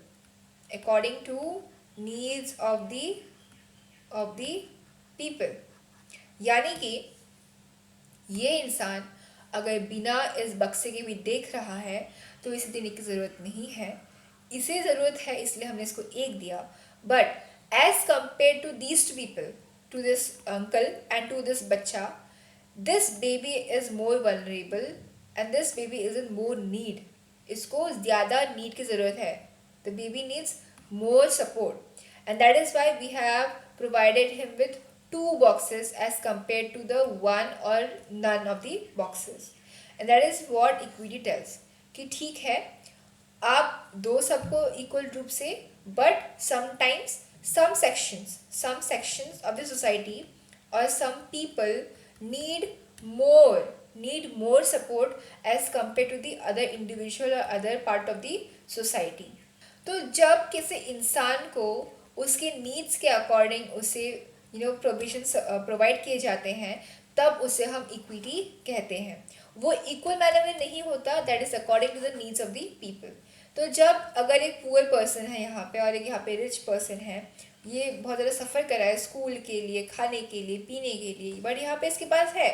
according to needs of the people. यानी कि ये इंसान अगर बिना इस बक्से के भी देख रहा है तो इसे देने की ज़रूरत नहीं है, इसे ज़रूरत है इसलिए हमने इसको एक दिया, but as compare to these two people, to this uncle and to this बच्चा, this baby is more vulnerable and this baby is in more need, इसको ज़्यादा नीड की ज़रूरत है, the baby needs more support and that is why we have provided him with 2 boxes as compared to the 1 or none of the boxes, and that is what equity tells कि ठीक है आप दो सबको equal रूप से, but sometimes some sections of the society or some people need more support as compared to the other individual or other part of the society। तो जब किसी इंसान को उसके नीड्स के अकॉर्डिंग उसे प्रोविजंस प्रोवाइड किए जाते हैं, तब उसे हम इक्विटी कहते हैं। वो इक्वल मैनर में नहीं होता, that is according to the needs of the people. तो जब अगर एक पुअर पर्सन है यहाँ पे और एक यहाँ पे रिच पर्सन है, ये बहुत ज़्यादा सफ़र कर रहा है स्कूल के लिए, खाने के लिए, पीने के लिए, बट यहाँ पे इसके पास है,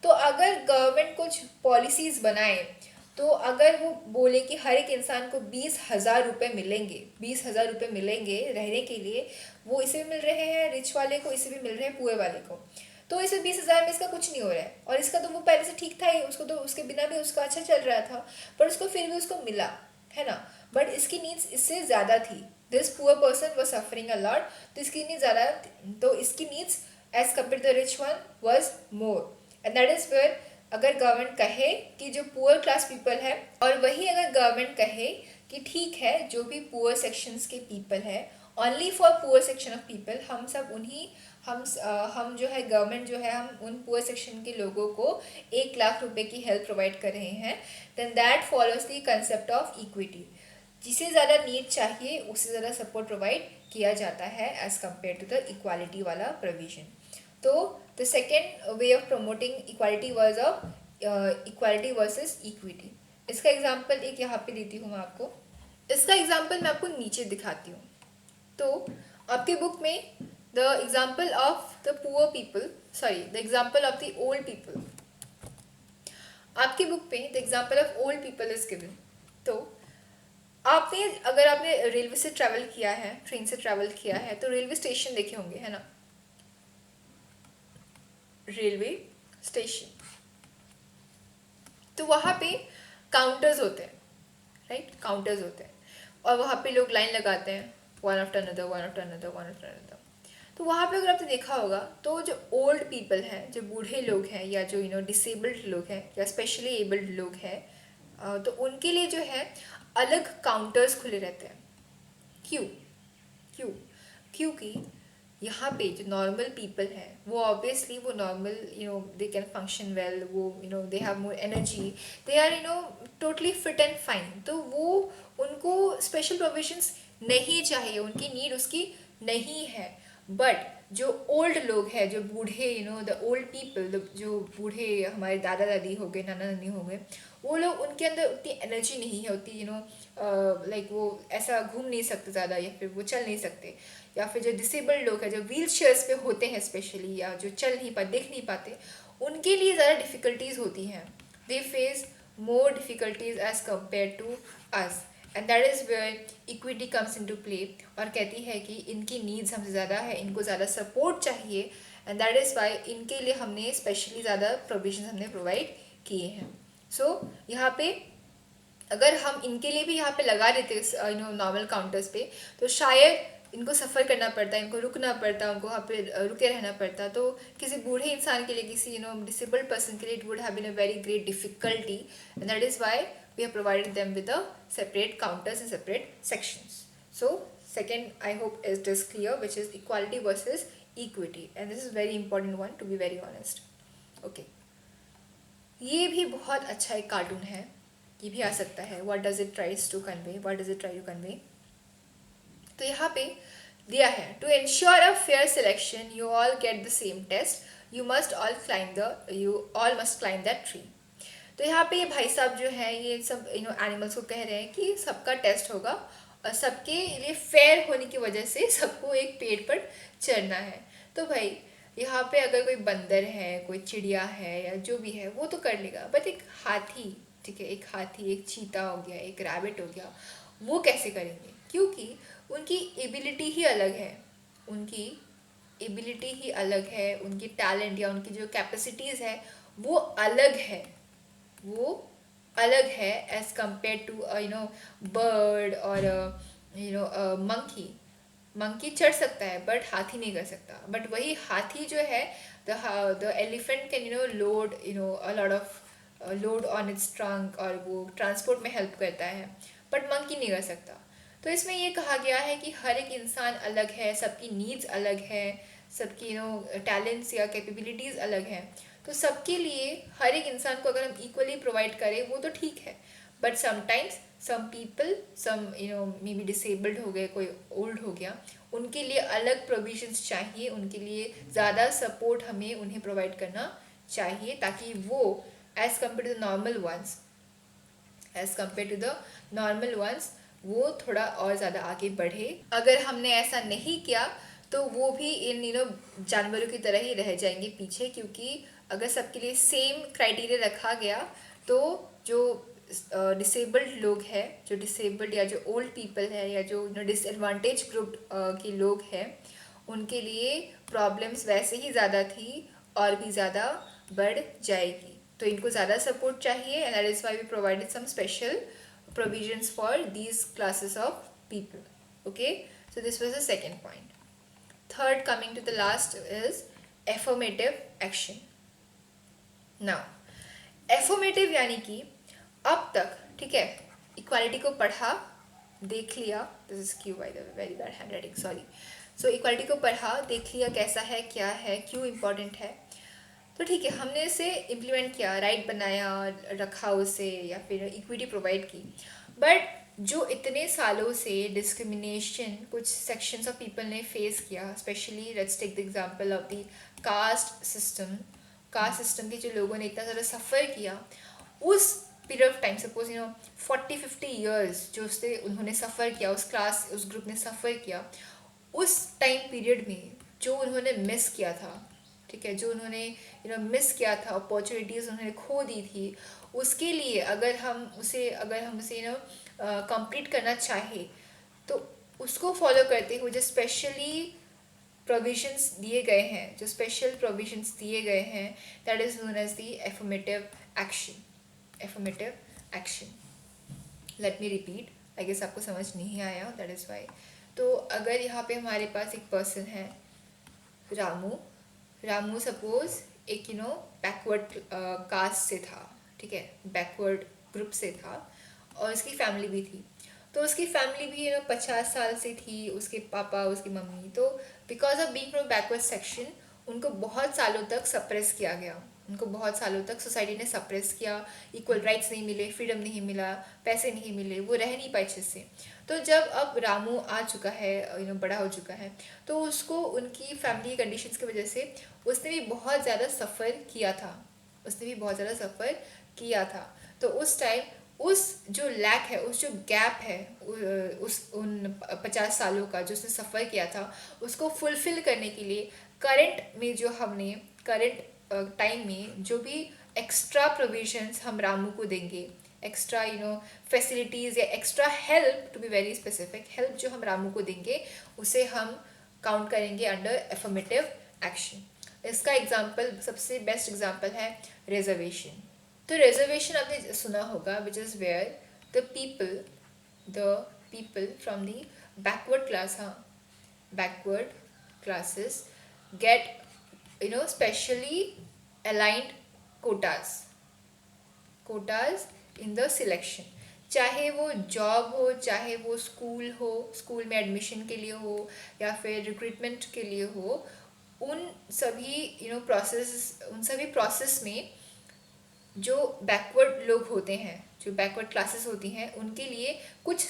तो अगर गवर्नमेंट कुछ पॉलिसीज़ बनाए, तो अगर वो बोले कि हर एक इंसान को 20,000 रुपये मिलेंगे, 20,000 रुपये मिलेंगे रहने के लिए, वो इसे भी मिल रहे हैं रिच वाले को, इसे भी मिल रहे हैं पुअर वाले को, तो इसे 20,000 में इसका कुछ नहीं हो रहा है, और इसका तो वो पहले से ठीक था ही, उसको तो उसके बिना भी उसका अच्छा चल रहा था, पर उसको फिर भी उसको मिला है ना, बट इसकी नीड्स इससे ज़्यादा थी, this poor person was suffering a lot, तो इसकी नीड्स ज़्यादा, तो इसकी needs as compare the rich one was more, and that is where अगर गवर्नमेंट कहे कि जो पुअर क्लास पीपल है, और वही अगर गवर्नमेंट कहे कि ठीक है जो भी पुअर सेक्शंस के पीपल है, only for poor section of people, हम सब उन्हीं हम जो है गवर्नमेंट जो है हम उन पुअर सेक्शन के लोगों को 1 लाख रुपए की हेल्प प्रोवाइड कर रहे हैं, then that follows the concept of equity. जिसे ज़्यादा नीड चाहिए उससे ज़्यादा सपोर्ट प्रोवाइड किया जाता है as compare to the equality वाला प्रोविजन। तो the second way of promoting equality was a equality versus equity. इसका एग्जांपल एक यहाँ पे देती हूँ मैं आपको। इसका एग्जांपल मैं आपको नीचे दिखाती हूँ। तो आपके बुक में the example of the poor people, sorry the example of the old people, आपकी बुक पे the example of old people is given. तो आपने अगर आपने रेलवे से ट्रैवल किया है, ट्रेन से ट्रैवल किया है, तो रेलवे स्टेशन देखे होंगे, है ना? रेलवे स्टेशन, तो वहाँ पे काउंटर्स होते हैं, राइट? काउंटर्स होते हैं और वहाँ पे लोग लाइन लगाते हैं, one after another, one after another, one after another. तो वहाँ पे अगर आपने देखा होगा तो जो ओल्ड पीपल हैं, जो बूढ़े लोग हैं, या जो डिसेबल्ड लोग हैं, या स्पेशली एबल्ड लोग हैं, तो उनके लिए जो है अलग काउंटर्स खुले रहते हैं। क्यों? क्यों? क्योंकि यहाँ पे जो नॉर्मल पीपल हैं वो ऑब्वियसली वो normal they can function well, वो they have more energy, they are totally fit and fine, तो वो उनको स्पेशल प्रोविजंस नहीं चाहिए, उनकी नीड उसकी नहीं है। बट जो ओल्ड लोग हैं, जो बूढ़े, द ओल्ड पीपल, जो बूढ़े हमारे दादा दादी हो गए, नाना नानी हो गए, वो लोग, उनके अंदर उतनी एनर्जी नहीं है, उतनी लाइक वो ऐसा घूम नहीं सकते ज़्यादा, या फिर वो चल नहीं सकते, या फिर जो डिसेबल्ड लोग हैं, जो व्हील चेयर्स पे होते हैं स्पेशली, या जो चल नहीं पाते, देख नहीं पाते, उनके लिए ज़्यादा डिफ़िकल्टीज होती हैं। They face more difficulties as compare to us, and that is where equity comes into play, और कहती है कि इनकी नीड्स हमसे ज़्यादा है, इनको ज़्यादा सपोर्ट चाहिए, एंड दैट इज़ वाई इनके लिए हमने स्पेशली ज़्यादा प्रोविजन हमने प्रोवाइड किए हैं। सो यहाँ पे अगर हम इनके लिए भी यहाँ पे लगा देते नॉर्मल काउंटर्स पे, तो शायद इनको सफ़र करना पड़ता, इनको रुकना पड़ता, उनको वहाँ पे रुके रहना पड़ता, तो किसी बूढ़े इंसान के लिए, किसी डिसेबल्ड पर्सन के लिए it would have been a very great difficulty, and that is why we have provided them with the separate counters and separate sections. So second, I hope it is clear, which is equality versus equity, and this is very important one, to be very honest. Okay, ये भी बहुत अच्छा एक cartoon है, ये भी आ सकता है, what does it tries to convey, what does it try to convey। तो यहाँ पे दिया है, to ensure a fair selection you all get the same test, you all must climb that tree। तो यहाँ पे ये भाई साहब जो है, ये सब एनिमल्स को कह रहे हैं कि सबका टेस्ट होगा और सबके लिए फेयर होने की वजह से सबको एक पेड़ पर चढ़ना है। तो भाई यहाँ पे अगर कोई बंदर है, कोई चिड़िया है, या जो भी है, वो तो कर लेगा, बट एक हाथी, ठीक है, एक हाथी, एक चीता हो गया, एक रैबिट हो गया, वो कैसे करेंगे? क्योंकि उनकी एबिलिटी ही अलग है, उनकी एबिलिटी ही अलग है, उनकी टैलेंट या उनकी जो कैपेसिटीज़ है वो अलग है, वो अलग है एज कम्पेयर टू बर्ड और मंकी। मंकी चढ़ सकता है बट हाथी नहीं कर सकता, बट वही हाथी जो है, the elephant can load a lot of load on it's trunk, और वो ट्रांसपोर्ट में हेल्प करता है, बट मंकी नहीं कर सकता। तो इसमें ये कहा गया है कि हर एक इंसान अलग है, सबकी नीड्स अलग है, सबकी टैलेंट्स या कैपेबिलिटीज़ अलग हैं, तो सबके लिए हर एक इंसान को अगर हम इक्वली प्रोवाइड करें वो तो ठीक है, but sometimes some people, some may be disabled हो गए, कोई ओल्ड हो गया, उनके लिए अलग प्रोविजंस चाहिए, उनके लिए ज़्यादा सपोर्ट हमें उन्हें प्रोवाइड करना चाहिए, ताकि वो as compare to the normal ones, as compare to the normal ones वो थोड़ा और ज़्यादा आगे बढ़े। अगर हमने ऐसा नहीं किया तो वो भी इन जानवरों की तरह ही रह जाएंगे पीछे, क्योंकि अगर सबके लिए सेम क्राइटेरिया रखा गया तो जो डिसेबल्ड लोग हैं, जो डिसेबल्ड या जो ओल्ड पीपल है, या जो डिसएडवांटेज ग्रुप के लोग हैं, उनके लिए प्रॉब्लम्स वैसे ही ज़्यादा थी और भी ज़्यादा बढ़ जाएगी। तो इनको ज़्यादा सपोर्ट चाहिए, and that is why we provided some special provisions for these classes of people. Okay, so this was the second point. Third, coming to the last, is affirmative action. Now affirmative यानी कि अब तक, ठीक है, equality को पढ़ा, देख लिया, this is Q by the very bad hand writing, sorry. So equality को पढ़ा, देख लिया कैसा है, क्या है, क्यों इम्पोर्टेंट है, तो ठीक है, हमने इसे इम्प्लीमेंट किया, राइट बनाया, रखा उसे, या फिर इक्विटी प्रोवाइड की, बट जो इतने सालों से डिस्क्रिमिनेशन कुछ सेक्शंस ऑफ पीपल ने फेस किया, specially let's take the example of the caste system के जो लोगों ने इतना ज़्यादा सफ़र किया उस period of time, suppose 40-50 years जो उससे उन्होंने सफ़र किया, उस ग्रुप ने सफ़र किया, उस टाइम पीरियड में जो उन्होंने मिस किया था, ठीक है, जो उन्होंने मिस किया था, अपॉर्चुनिटीज़ उन्होंने खो दी थी, उसके लिए अगर हम उसे कंप्लीट करना चाहे तो उसको फॉलो करते हुए जो स्पेशली प्रोविजंस दिए गए हैं, जो स्पेशल प्रोविजंस दिए गए हैं, that is known as the affirmative action. Let me repeat, I guess आपको समझ नहीं आया, दैट इज़ वाई। तो अगर यहाँ पे हमारे पास एक पर्सन है रामू सपोज एक बैकवर्ड कास्ट से था, ठीक है, बैकवर्ड ग्रुप से था, और उसकी फैमिली भी थी। तो उसकी फैमिली भी 50 साल से थी, उसके पापा उसकी मम्मी, तो because of being from backward section उनको बहुत सालों तक सप्रेस किया गया, उनको बहुत सालों तक सोसाइटी ने सप्रेस किया, इक्वल राइट्स नहीं मिले, फ्रीडम नहीं मिला, पैसे नहीं मिले, वो रह नहीं पाए अच्छे से। तो जब अब रामू आ चुका है, बड़ा हो चुका है, तो उसको उनकी फैमिली कंडीशंस की वजह से उसने भी बहुत ज़्यादा सफ़र किया था। तो उस टाइम उस जो लैक है, उस जो गैप है, उन 50 सालों का जो उसने सफ़र किया था, उसको फुलफ़िल करने के लिए करंट टाइम में जो भी एक्स्ट्रा प्रोविजंस हम रामू को देंगे, एक्स्ट्रा फैसिलिटीज़ या extra help, to be very specific, help जो हम रामू को देंगे उसे हम काउंट करेंगे अंडर एफर्मेटिव एक्शन। इसका एग्जाम्पल, सबसे बेस्ट एग्जाम्पल है रिजर्वेशन। तो रिजर्वेशन आपने सुना होगा, which is where the people from the backward classes get specially aligned quotas in the selection, चाहे वो जॉब हो, चाहे वो स्कूल में एडमिशन के लिए हो, या फिर रिक्रूटमेंट के लिए हो, उन सभी प्रोसेस में जो बैकवर्ड लोग होते हैं, जो बैकवर्ड क्लासेस होती हैं, उनके लिए कुछ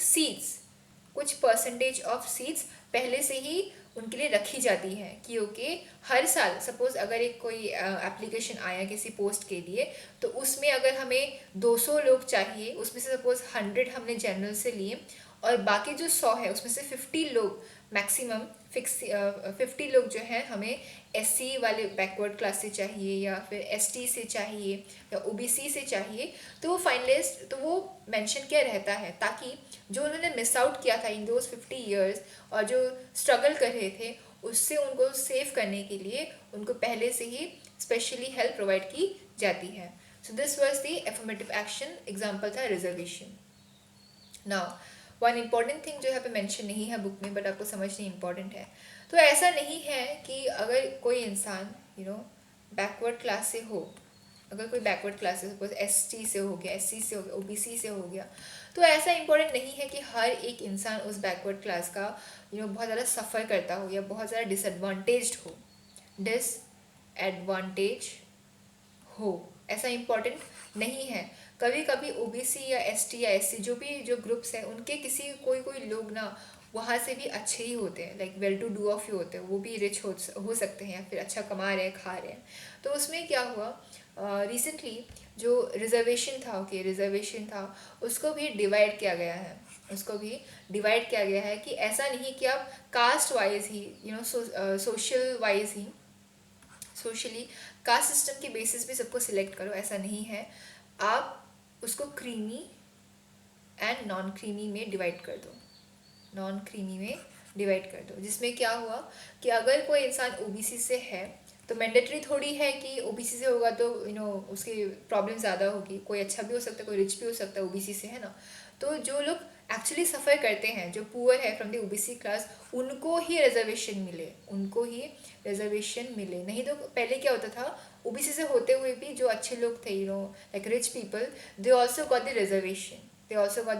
परसेंटेज ऑफ सीट्स पहले से ही उनके लिए रखी जाती हैं, क्योंकि हर साल सपोज अगर एक कोई एप्लीकेशन आया किसी पोस्ट के लिए, तो उसमें अगर हमें 200 लोग चाहिए, उसमें से सपोज 100 हमने जनरल से लिए, और बाकी जो 100 है उसमें से 50 लोग मैक्सिमम 50 लोग जो हैं हमें एससी वाले बैकवर्ड क्लास से चाहिए, या फिर एसटी से चाहिए, या ओबीसी से चाहिए, तो वो फाइनलिस्ट, तो वो मेंशन किया रहता है, ताकि जो उन्होंने मिस आउट किया था इन दोज 50 ईयर्स और जो स्ट्रगल कर रहे थे, उससे उनको सेव करने के लिए उनको पहले से ही स्पेशली हेल्प प्रोवाइड की जाती है। So this was the affirmative action, example था reservation. Now one important thing जो यहाँ पे मेंशन नहीं है बुक में, बट आपको समझनी इम्पॉर्टेंट है। तो ऐसा नहीं है कि अगर कोई इंसान बैकवर्ड क्लास से हो, अगर कोई बैकवर्ड क्लास से सपोज एसटी से हो गया, एससी से हो गया, ओबीसी से हो गया, तो ऐसा इम्पोर्टेंट नहीं है कि हर एक इंसान उस बैकवर्ड क्लास का बहुत ज़्यादा सफ़र करता हो या बहुत ज़्यादा डिसएडवांटेज्ड हो, ऐसा इम्पोर्टेंट नहीं है। कभी कभी ओबीसी या एसटी या एससी जो ग्रुप्स हैं, उनके कोई लोग ना वहाँ से भी अच्छे ही होते हैं, like well to do off ही होते हैं, वो भी रिच हो सकते हैं, या फिर अच्छा कमा रहे हैं, खा रहे हैं। तो उसमें क्या हुआ, रिसेंटली जो रिजर्वेशन था उसको भी डिवाइड किया गया है, कि ऐसा नहीं कि आप कास्ट वाइज ही सोशली कास्ट सिस्टम के बेसिस पे सबको सिलेक्ट करो, ऐसा नहीं है। आप उसको क्रीमी एंड नॉन क्रीमी में डिवाइड कर दो, जिसमें क्या हुआ कि अगर कोई इंसान ओबीसी से है तो मैंडेटरी थोड़ी है कि ओबीसी से होगा तो उसकी प्रॉब्लम ज़्यादा होगी, कोई अच्छा भी हो सकता है, कोई रिच भी हो सकता है ओबीसी से, है ना। तो जो लोग एक्चुअली सफ़र करते हैं, जो पुअर है फ्रॉम द ओबीसी क्लास, उनको ही रिजर्वेशन मिले। नहीं तो पहले क्या होता था, ओबीसी से होते हुए भी जो अच्छे लोग थे, like rich people, they also got the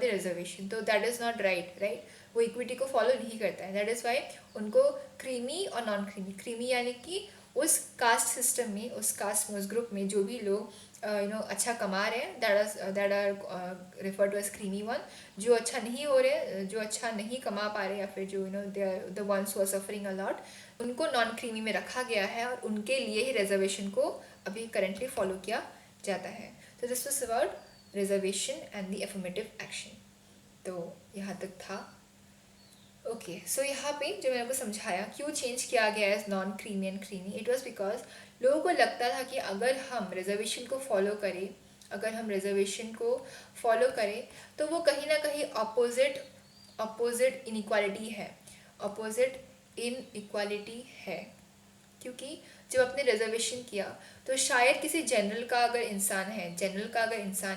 reservation, तो दैट इज़ नॉट राइट। वो इक्विटी को फॉलो नहीं करता है, दैट इज़ वाई उनको क्रीमी और नॉन क्रीमी यानी कि उस कास्ट सिस्टम में, उस ग्रुप में जो भी लोग अच्छा कमा रहे हैं, that are refer to as creamy one. जो अच्छा नहीं हो रहे, जो अच्छा नहीं कमा पा रहे, या फिर जो they are the ones who are suffering a lot, उनको नॉन क्रीमी में रखा गया है और उनके लिए ही रिजर्वेशन को अभी करंटली फॉलो किया जाता है। तो this was about reservation and the affirmative action. तो यहाँ तक था। ओके, सो यहाँ पे जो मैंने आपको समझाया क्यों चेंज किया गया है non creamy and creamy, it was because लोगों को लगता था कि अगर हम रिजर्वेशन को फॉलो करें, अगर हम रिजर्वेशन को फॉलो करें तो वो कहीं ना कहीं अपोजिट इनइक्वालिटी है, अपोजिट इनइक्वालिटी है। क्योंकि जब आपने रिजर्वेशन किया तो शायद किसी जनरल का अगर इंसान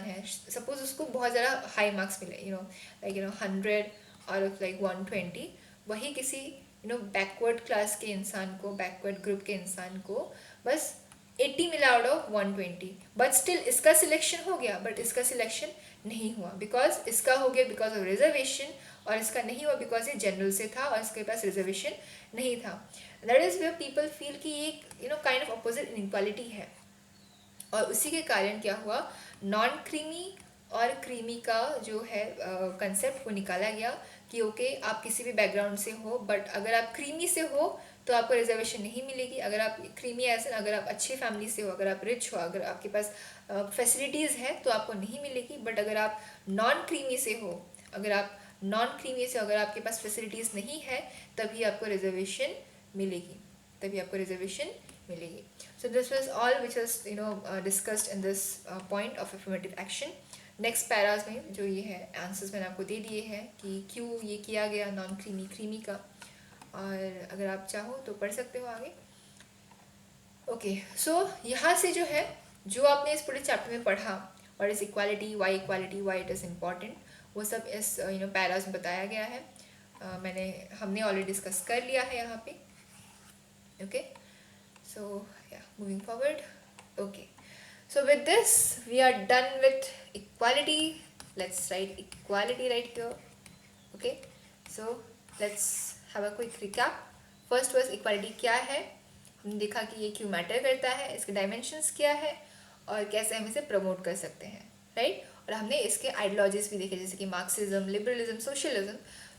है, सपोज उसको बहुत ज़्यादा हाई मार्क्स मिले, लाइक 100 आउट ऑफ लाइक 120, वही किसी बैकवर्ड क्लास के इंसान को, बैकवर्ड ग्रुप के इंसान को बस 80 मिला आउट ऑफ 120, बट स्टिल इसका सिलेक्शन हो गया, बट इसका सिलेक्शन नहीं हुआ बिकॉज इसका हो गया बिकॉज ऑफ रिजर्वेशन, और इसका नहीं हुआ बिकॉज ये जनरल से था और इसके पास रिजर्वेशन नहीं था। That is where people feel कि ये काइंड ऑफ अपोजिट इनइक्वालिटी है। और उसी के कारण क्या हुआ, नॉन क्रीमी और क्रीमी का जो है कंसेप्ट वो निकाला गया कि ओके आप किसी भी बैकग्राउंड से हो, बट अगर आप क्रीमी से हो तो आपको रिजर्वेशन नहीं मिलेगी। अगर आप क्रीमी ऐसे, अगर आप अच्छी फैमिली से हो, अगर आप रिच हो, अगर आपके पास फैसिलिटीज़ है तो आपको नहीं मिलेगी। बट अगर आप नॉन क्रीमी से हो, अगर आपके पास फैसिलिटीज़ नहीं है, तभी आपको रिजर्वेशन मिलेगी, So this was all which was discussed in this point of affirmative action. Next paras में जो ये है आंसर्स मैंने आपको दे दिए हैं कि क्यों ये किया गया नॉन क्रीमी का, और अगर आप चाहो तो पढ़ सकते हो आगे। ओके, सो यहाँ से जो है, जो आपने इस पूरे चैप्टर में पढ़ा, और इस equality, why it is important, वो सब इस पैराज में बताया गया है। हमने ऑलरेडी डिस्कस कर लिया है यहाँ पे। ओके, सो या moving forward. Okay, so with this we are done with equality. Let's write equality right here. Okay, so let's have a quick recap. First was equality क्या है, हमने देखा कि ये क्यों मैटर करता है, इसके डायमेंशंस क्या है और कैसे हम इसे प्रमोट कर सकते हैं, राइट। और हमने इसके आइडियोलॉजीज भी देखे, जैसे कि Marxism, liberalism, socialism.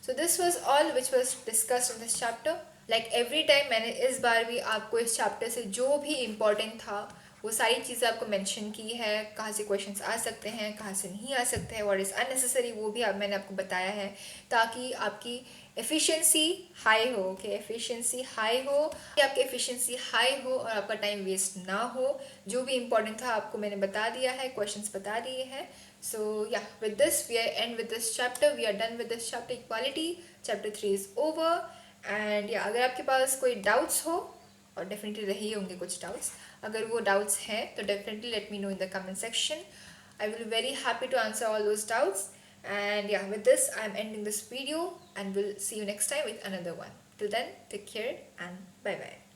So this was all which was discussed in this chapter. Like every time मैंने इस बार भी आपको इस चैप्टर से जो भी इम्पोर्टेंट था वो सारी चीज़ें आपको मेंशन की है, कहाँ से क्वेश्चंस आ सकते हैं, कहाँ से नहीं आ सकते हैं, व्हाट इज़ अननेसेसरी, वो भी मैंने आपको बताया है, ताकि आपकी एफिशिएंसी हाई हो। ओके, एफिशिएंसी हाई हो, कि आपकी एफिशिएंसी हाई हो और आपका टाइम वेस्ट ना हो। जो भी इंपॉर्टेंट था आपको मैंने बता दिया है, क्वेश्चंस बता दिए हैं। So yeah with this we are end with this chapter, we are done with this chapter equality. Chapter 3 is over. And yeah अगर आपके पास कोई डाउट्स हो, और डेफिनेटली रही होंगे कुछ डाउट्स, अगर वो डाउट्स हैं तो definitely let me know in the comment section. I will be very happy to answer all those doubts. And yeah, with this I'm ending this video, and we'll see you next time with another one. Till then, take care and bye bye.